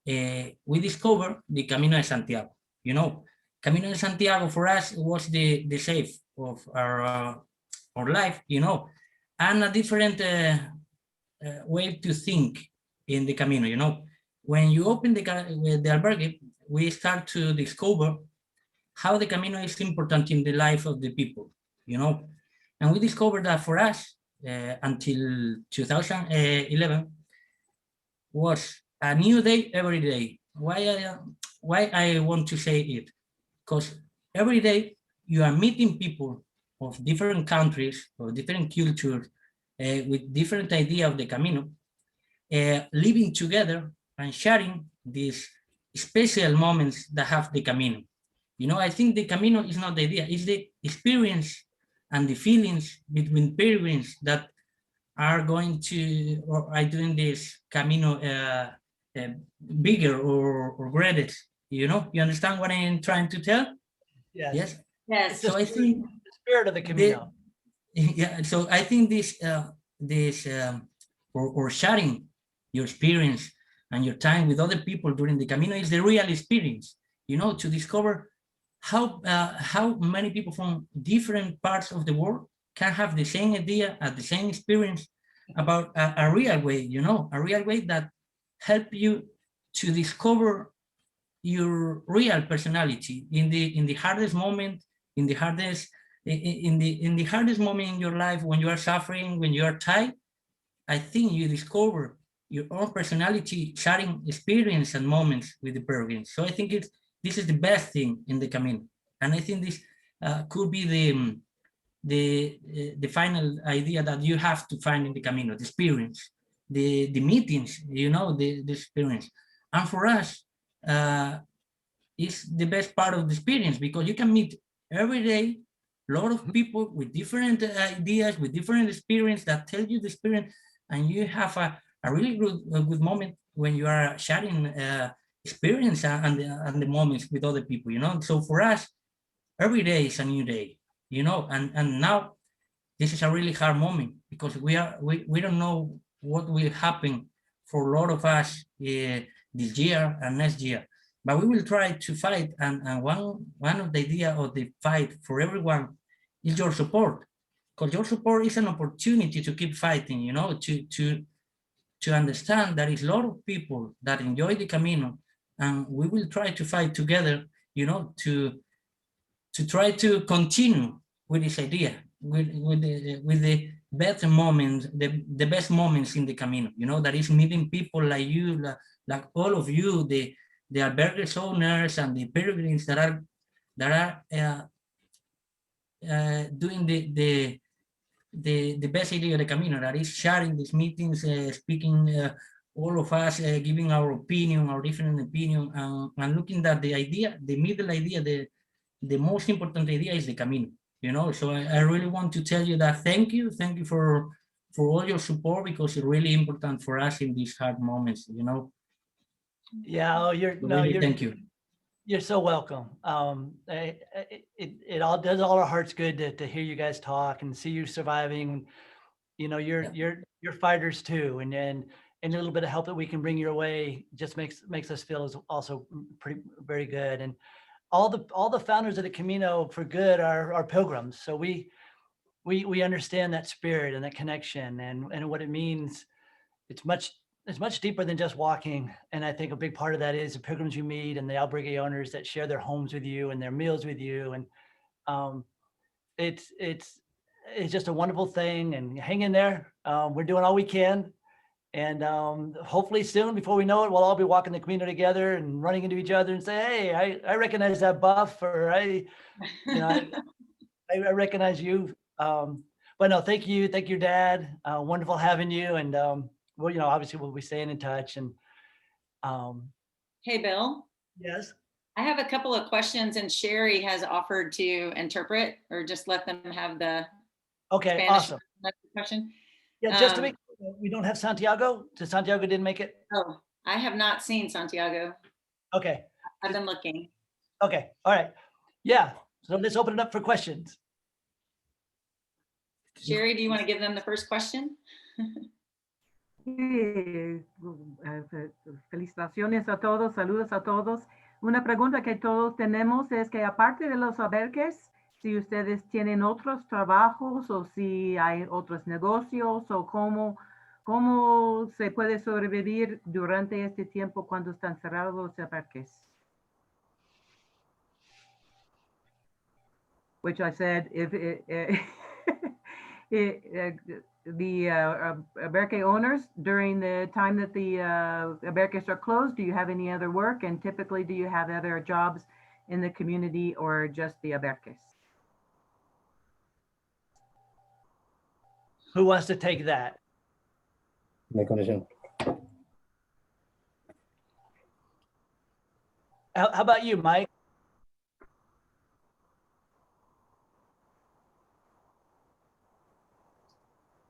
we discovered the Camino de Santiago. You know, Camino de Santiago for us was the safe of our life, you know, and a different way to think in the Camino. You know, when you open the albergue, we start to discover how the Camino is important in the life of the people, you know, and we discovered that for us until 2011 was a new day every day. Why I want to say it? Because every day you are meeting people of different countries, of different cultures, with different idea of the Camino, living together and sharing these special moments that have the Camino. You know, I think the Camino is not the idea, it's the experience and the feelings between pilgrims that are going to, or are doing this Camino bigger or greater. You know, you understand what I'm trying to tell? Yes. Yes. Yes. So I think the spirit of the Camino. Yeah. So I think this or sharing your experience and your time with other people during the Camino is the real experience. You know, to discover how many people from different parts of the world can have the same idea and the same experience about a real way. You know, a real way that help you to discover your real personality in the hardest moment, in the hardest in the hardest moment in your life, when you are suffering, when you are tired, I think you discover your own personality, sharing experience and moments with the pilgrims. So I think this is the best thing in the Camino, and I think this could be the final idea that you have to find in the Camino: the experience, the meetings, the experience. And for us, it's the best part of the experience, because you can meet every day a lot of people with different ideas, with different experience that tell you the experience, and you have a really good moment when you are sharing experience and the moments with other people, So for us, every day is a new day, and now this is a really hard moment, because we don't know what will happen for a lot of us this year and next year. But we will try to fight, and one of the idea of the fight for everyone is your support, because your support is an opportunity to keep fighting, to understand there is a lot of people that enjoy the Camino, and we will try to fight together, to try to continue with this idea, with the better moments, the best moments in the Camino, that is meeting people like you, like all of you, the albergues owners and the pilgrims that are doing the best idea of the Camino, that is sharing these meetings, speaking, all of us giving our opinion, our different opinion, and looking at the idea, the middle idea, the most important idea is the Camino, So I really want to tell you that thank you for all your support, because it's really important for us in these hard moments, Yeah, Thank you. You're so welcome. It all does all our hearts good to hear you guys talk and see you surviving. You're fighters too, and a little bit of help that we can bring your way just makes us feel is also very good. And all the founders of the Camino for good are pilgrims, so we understand that spirit and that connection and what it means. It's much deeper than just walking. And I think a big part of that is the pilgrims you meet and the albergue owners that share their homes with you and their meals with you. And it's just a wonderful thing, and hang in there. We're doing all we can. And hopefully soon, before we know it, we'll all be walking the Camino together and running into each other and say, hey, I recognize that buff, or I recognize you. But no, thank you, Dad. Wonderful having you. And well, obviously we'll be staying in touch. And hey, Bill. Yes. I have a couple of questions, and Sherry has offered to interpret, or just let them have the okay, Spanish awesome. question. Yeah, just to make sure we don't have Santiago. Santiago didn't make it. Oh, I have not seen Santiago. Okay. I've been looking. Okay. All right. Yeah. So let's open it up for questions. Sherry, do you want to give them the first question? Felicitaciones a todos, saludos a todos. Una pregunta que todos tenemos es que aparte de los albergues, si ustedes tienen otros trabajos o si hay otros negocios o cómo se puede sobrevivir durante este tiempo cuando están cerrados los albergues. Which I said, if the albergue owners, during the time that the albergues are closed, do you have any other work? And typically, do you have other jobs in the community or just the albergues? Who wants to take that? How about you, Mike?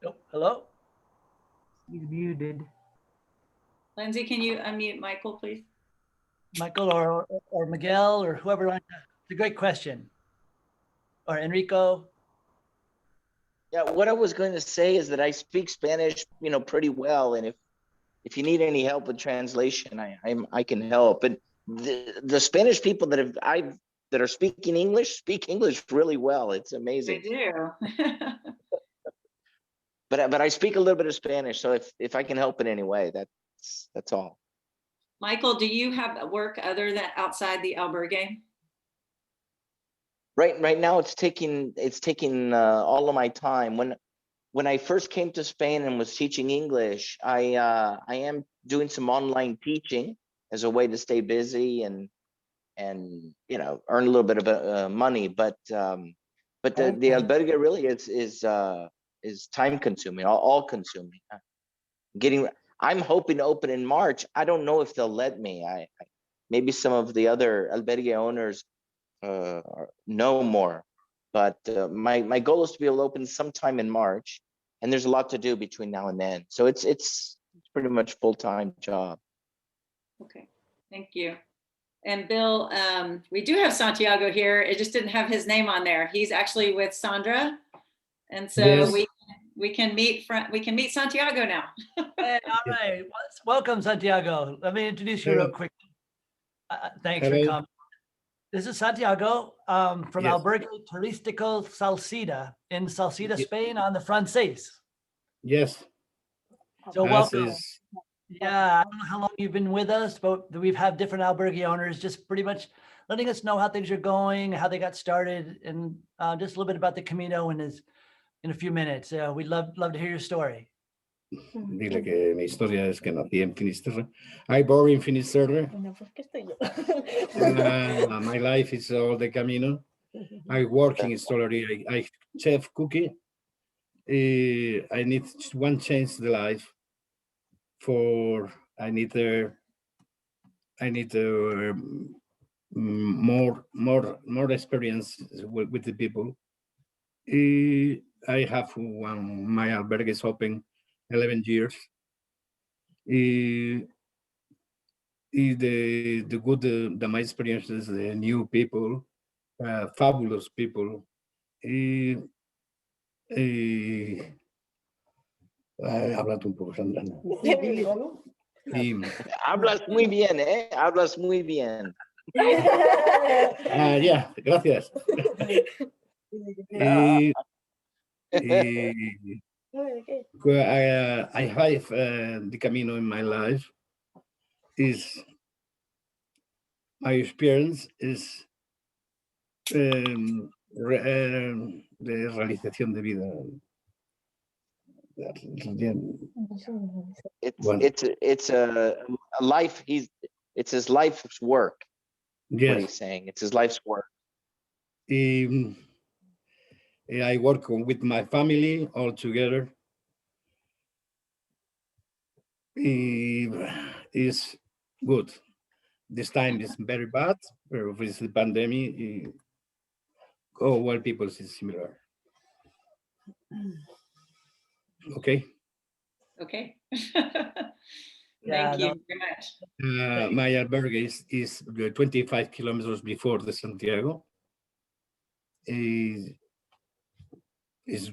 Oh, hello? He's muted. Lindsay, can you unmute Michael, please? Michael or Miguel or whoever. It's a great question. Or Enrico. Yeah, what I was going to say is that I speak Spanish, pretty well, and if you need any help with translation, I can help. And the Spanish people that are speaking English speak English really well. It's amazing. They do. But I speak a little bit of Spanish, so if I can help in any way, that's all. Michael, do you have work other than outside the albergue? Right now it's taking all of my time. When I first came to Spain and was teaching English, I am doing some online teaching as a way to stay busy and you know, earn a little bit of money. But the albergue really is time consuming, all consuming. I'm hoping to open in March. I don't know if they'll let me. Maybe some of the other albergue owners know more, but my goal is to be able to open sometime in March, and there's a lot to do between now and then. So it's pretty much full-time job. Okay, thank you. And Bill, we do have Santiago here. It just didn't have his name on there. He's actually with Sandra, and so Yes. we can meet Santiago now. Hey, all right. Welcome, Santiago. Let me introduce you real quick. Thanks for Hello. coming. This is Santiago from Yes. Albergue Turistico Salceda in Salceda, Ye- Spain on the Francés. Yes. So As welcome. is- Yeah, I don't know how long you've been with us, but we've had different albergue owners just pretty much letting us know how things are going, how they got started, and just a little bit about the Camino in a few minutes. We'd love to hear your story. Dile que mi historia es que nací en Finisterre. I born in Finisterre. My life is all the Camino. I work in stollery. I chef cookie. I need one change the life. I need more experience with the people. I have my albergue is open 11 years. My experience is the new people, fabulous people. Habla tú un poco, Sandra. Hablas muy bien, ¿eh? Hablas muy bien. Yeah, gracias. I have the Camino in my life. My experience is de realización de vida. It's a life. It's his life's work. Yes. What he's saying. It's his life's work. I work with my family all together. Is good. This time is very bad. With the pandemic, well, people is similar. Okay. Okay. Yeah, Thank you very much. My albergue is 25 kilometers before the Santiago. Is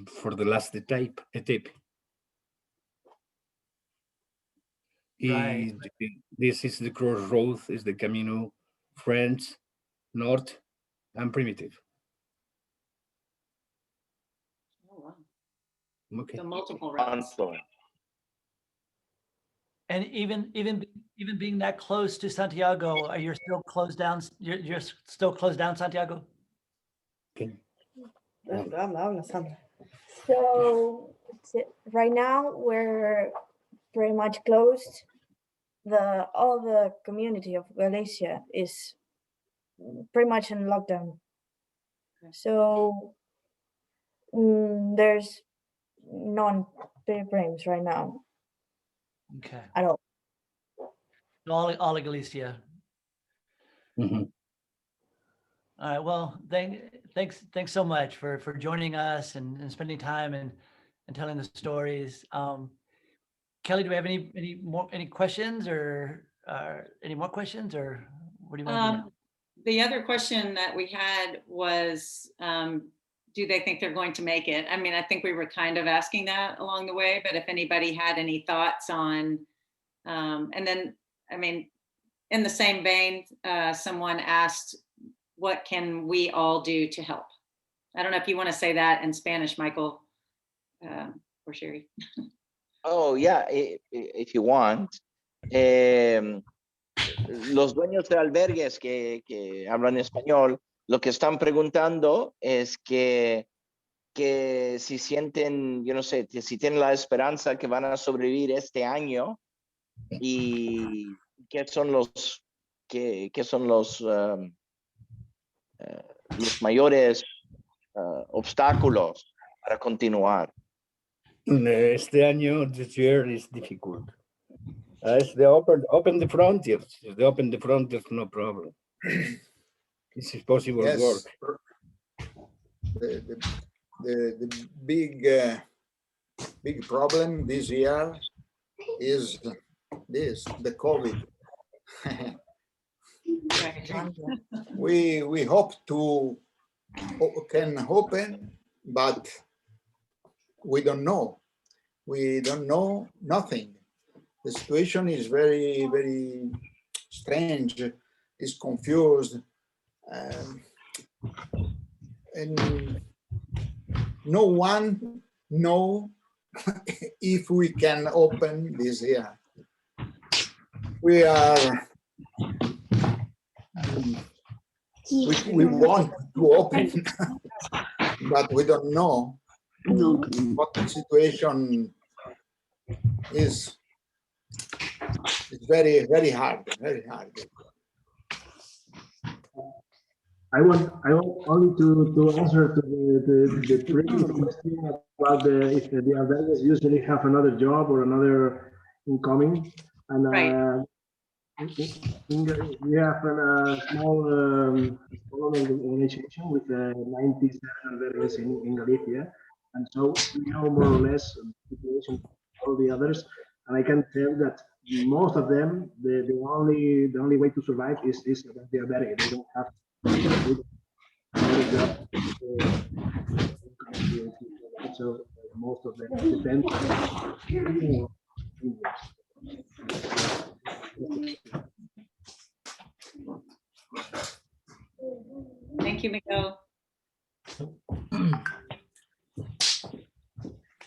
for the last etape. Right. This is the crossroad, is the Camino French, North, and Primitive. Oh, wow. Okay. So multiple routes. And even being that close to Santiago, are you still closed down? You're still closed down, Santiago? So right now we're pretty much closed. All the community of Galicia is pretty much in lockdown. So there's non-pilgrims right now. Okay. At all. All of Galicia. Mm-hmm. All right. Well, thanks so much for joining us and spending time and telling the stories. Kelly, do we have any questions or any more questions, or what do you want to do now? The other question that we had was, do they think they're going to make it? I mean, I think we were kind of asking that along the way, but if anybody had any thoughts on, and then, I mean, in the same vein, someone asked, what can we all do to help? I don't know if you want to say that in Spanish, Michael, or Sherry. Oh, yeah, if you want. Los dueños de albergues que hablan español Lo que están preguntando es que si sienten, yo no sé, si tienen la esperanza que van a sobrevivir este año y qué son los mayores obstáculos para continuar. Este año, this year is difficult. As they open the frontiers, if they open the frontiers, no problem. This is possible Yes. work. The big problem this year is the COVID. we hope to can open, but we don't know. We don't know nothing. The situation is very, very strange. It's confused, and no one know if we can open this year. We are. We want to open, but we don't know what the situation is. It's very, very hard, very hard. I want only to answer to the previous question about if the albergues usually have another job or another incoming, and we have a small organization with 97 albergues in Galicia, and so we know more or less the situation of all the others, and I can tell that most of them, the only way to survive is the albergue. They don't have so most of them depend. Thank you, Miguel.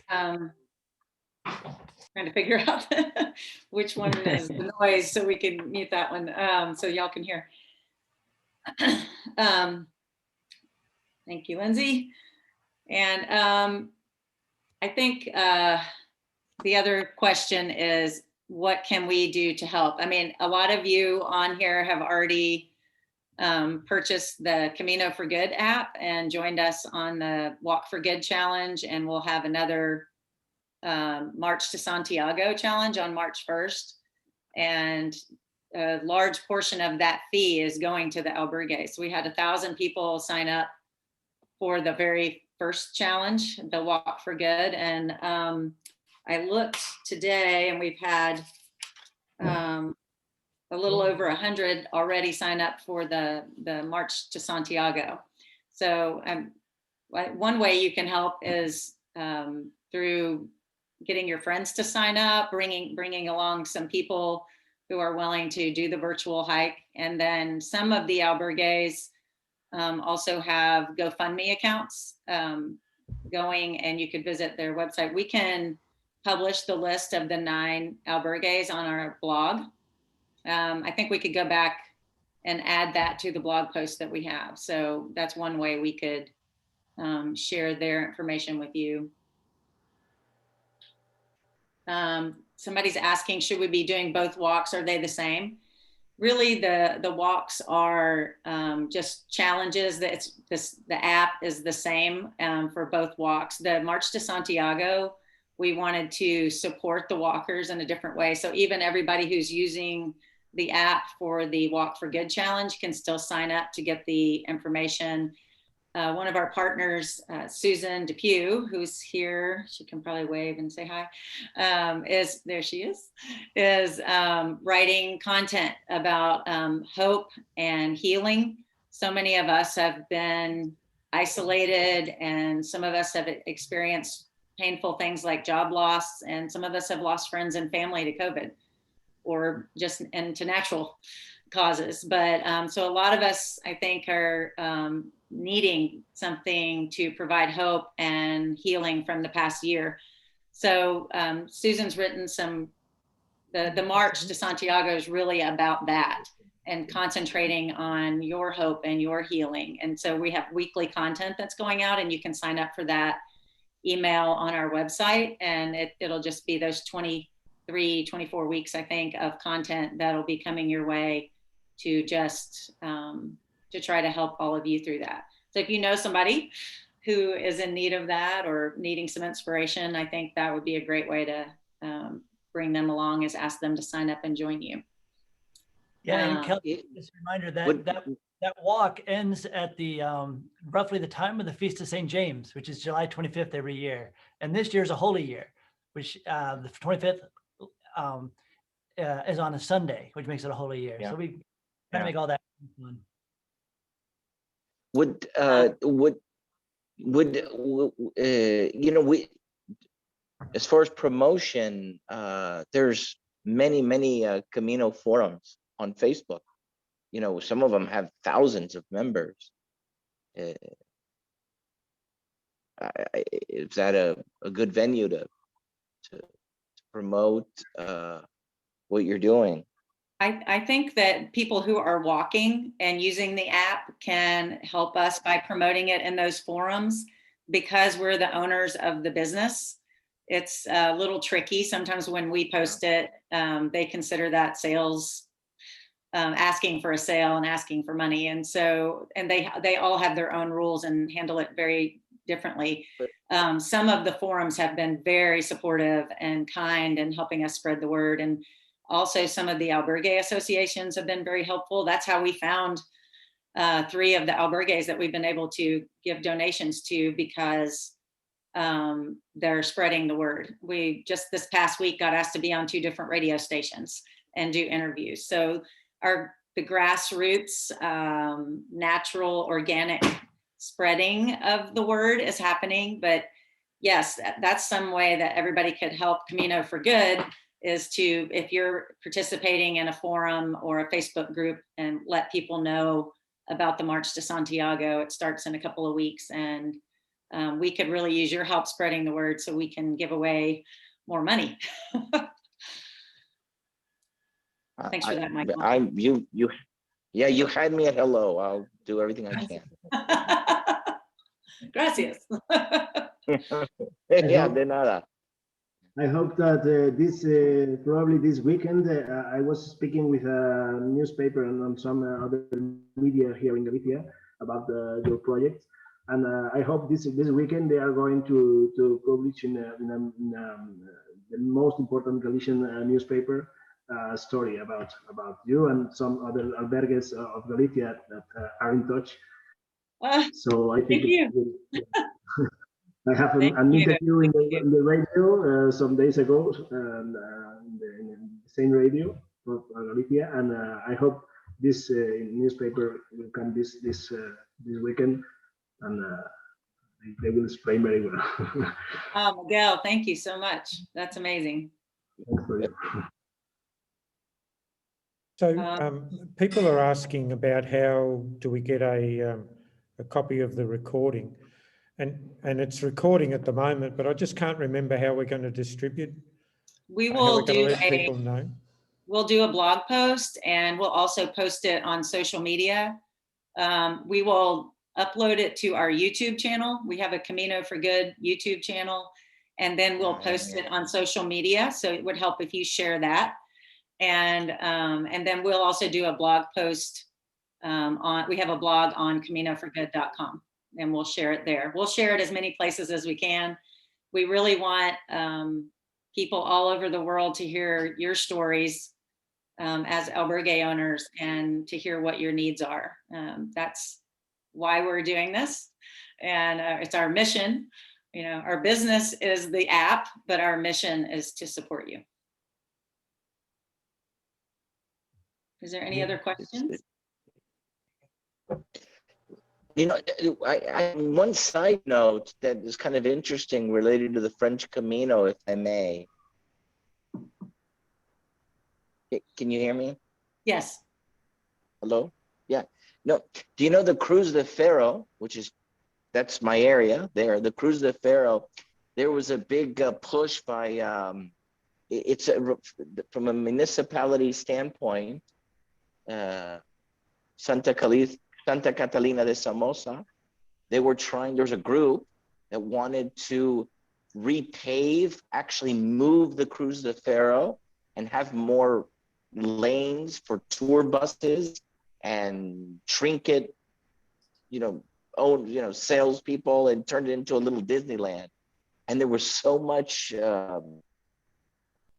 Trying to figure out which one is the noise so we can mute that one so y'all can hear. Thank you, Lindsay. And I think the other question is, what can we do to help? I mean, a lot of you on here have already purchased the Camino for Good app and joined us on the Walk for Good challenge, and we'll have another March to Santiago challenge on March 1st. And a large portion of that fee is going to the albergue. So we had 1,000 people sign up for the very first challenge, the Walk for Good. And I looked today and we've had a little over 100 already sign up for the March to Santiago. So one way you can help is through getting your friends to sign up, bringing along some people who are willing to do the virtual hike. And then some of the albergues also have GoFundMe accounts going, and you could visit their website. We can publish the list of the 9 albergues on our blog. I think we could go back and add that to the blog post that we have. So that's one way we could share their information with you. Somebody's asking, should we be doing both walks? Are they the same? Really, the walks are just challenges. The app is the same for both walks. The March to Santiago, we wanted to support the walkers in a different way. So even everybody who's using the app for the Walk for Good challenge can still sign up to get the information. One of our partners, Susan Depew, who's here, she can probably wave and say hi, there she is writing content about hope and healing. So many of us have been isolated, and some of us have experienced painful things like job loss, and some of us have lost friends and family to COVID or just into natural causes. But so a lot of us, I think, are needing something to provide hope and healing from the past year. So Susan's written the March to Santiago is really about that. and concentrating on your hope and your healing. And so we have weekly content that's going out, and you can sign up for that email on our website, and it'll just be those 24 weeks, I think, of content that'll be coming your way to just to try to help all of you through that. So if you know somebody who is in need of that or needing some inspiration, I think that would be a great way to bring them along, is ask them to sign up and join you. Yeah, and Kelly, just a reminder that walk ends at the roughly the time of the Feast of St. James, which is July 25th every year. And this year's a holy year, which the 25th is on a Sunday, which makes it a holy year. So we kind of make all that fun. You know, we, as far as promotion, there's many Camino forums on Facebook. You know, some of them have thousands of members. Is that a good venue to promote what you're doing? I think that people who are walking and using the app can help us by promoting it in those forums, because we're the owners of the business. It's a little tricky. Sometimes when we post it, they consider that sales, asking for a sale and asking for money. And so, and they all have their own rules and handle it very differently. Some of the forums have been very supportive and kind and helping us spread the word. And also some of the albergue associations have been very helpful. That's how we found 3 of the albergues that we've been able to give donations to, because they're spreading the word. We just this past week got asked to be on 2 different radio stations and do interviews. So the grassroots, natural, organic spreading of the word is happening. But yes, that's some way that everybody could help Camino for Good, is to, if you're participating in a forum or a Facebook group, and let people know about the March to Santiago. It starts in a couple of weeks, and we could really use your help spreading the word so we can give away more money. Thanks for that, Michael. You had me at hello. I'll do everything I can. Gracias. Yeah, de nada. I hope that probably this weekend, I was speaking with a newspaper and on some other media here in Galicia about your project, and I hope this weekend they are going to publish in the most important Galician newspaper story about you and some other albergues of Galicia that are in touch. So I think I have an interview in the radio some days ago, in the same radio for Galicia, and I hope this newspaper will come this weekend, and they will explain very well. Oh, Miguel, thank you so much. That's amazing. So people are asking about how do we get a copy of the recording. And it's recording at the moment, but I just can't remember how we're going to distribute. We will do we'll do a blog post, and we'll also post it on social media. We will upload it to our YouTube channel. We have a Camino for Good YouTube channel, and then we'll post it on social media. So it would help if you share that. And then we'll also do a blog post we have a blog on caminoforgood.com. and we'll share it there. We'll share it as many places as we can. We really want people all over the world to hear your stories as albergue owners, and to hear what your needs are. That's why we're doing this. And it's our mission. You know, our business is the app, but our mission is to support you. Is there any other questions? You know, one side note that is kind of interesting related to the French Camino, if I may. Can you hear me? Yes. Hello? Yeah. No. Do you know the Cruz de Ferro, that's my area there, the Cruz de Ferro, there was a big push by, from a municipality standpoint, Santa Catalina de Somoza, they were trying, there's a group that wanted to repave, actually move the Cruz de Ferro and have more lanes for tour buses and trinket, salespeople, and turned it into a little Disneyland. And there was so much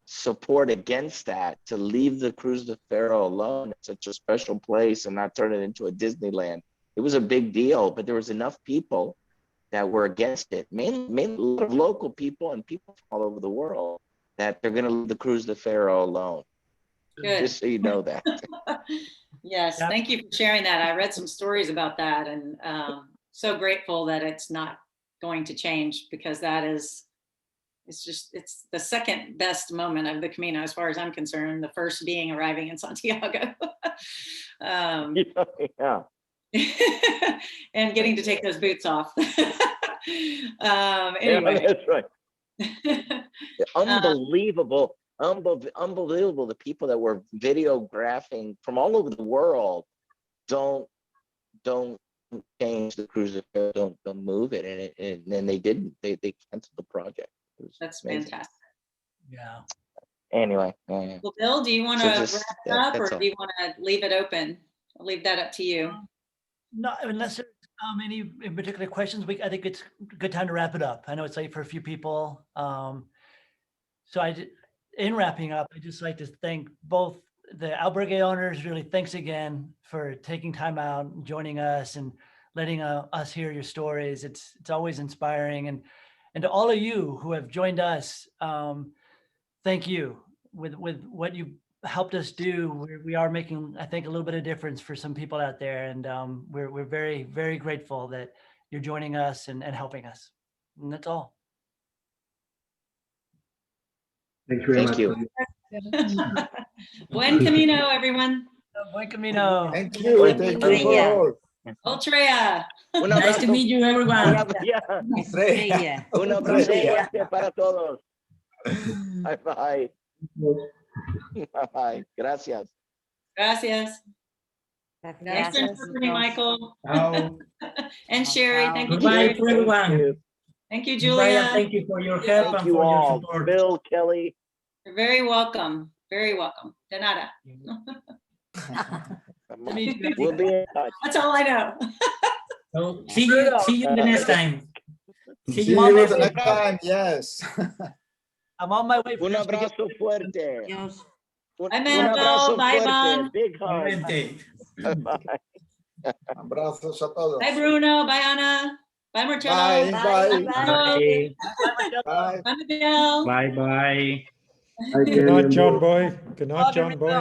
support against that, to leave the Cruz de Ferro alone. It's such a special place and not turn it into a Disneyland. It was a big deal, but there was enough people that were against it, mainly a lot of local people and people from all over the world, that they're going to leave the Cruz de Ferro alone. Good. Just so you know that. Yes, thank you for sharing that. I read some stories about that, and so grateful that it's not going to change, because that is, it's the second best moment of the Camino as far as I'm concerned, the first being arriving in Santiago. Yeah. And getting to take those boots off. Yeah, Anyway. that's right. Unbelievable. Unbelievable. The people that were videographing from all over the world don't change the Cruz de Ferro, don't move it, and they didn't. They canceled the project. That's amazing. fantastic. Yeah. Anyway. Well, Bill, do you want to wrap it up, or do you want to leave it open? I'll leave that up to you. No, unless there's any in particular questions, I think it's a good time to wrap it up. I know it's late for a few people. In wrapping up, I'd just like to thank both the Albergue owners. Really, thanks again for taking time out and joining us and letting us hear your stories. It's always inspiring. And to all of you who have joined us, thank you. With what you helped us do, we are making, I think, a little bit of difference for some people out there. And we're very, very grateful that you're joining us and helping us. And that's all. Thank you very much. Buen Camino, everyone. Buen Camino. Thank you. Thank you for all. Ultrea. Nice to meet you, everyone. Un abrazo fuerte para todos. Bye bye. Bye bye. Gracias. Gracias. Thanks for interpreting, Michael. And Sherry. Thank you. Goodbye to everyone. Thank you, Goodbye, Julia. and thank you for your help Thank and you for your all. support. Bill, Kelly. You're very welcome. Very welcome. De nada. We'll be in touch. That's all I know. So see you the next time. See you the next time. Yes. I'm on my way. Un abrazo fuerte. Un Bye, abrazo bye, fuerte. Bon. Big hug. Abrazos a todos. Bye, Bruno. Bye, Ana. Bye, Marcelo. Bye. Bye. Bye. Bye, Miguel. Bye. Hay Good que- night, John Boy. Good night, John Boy.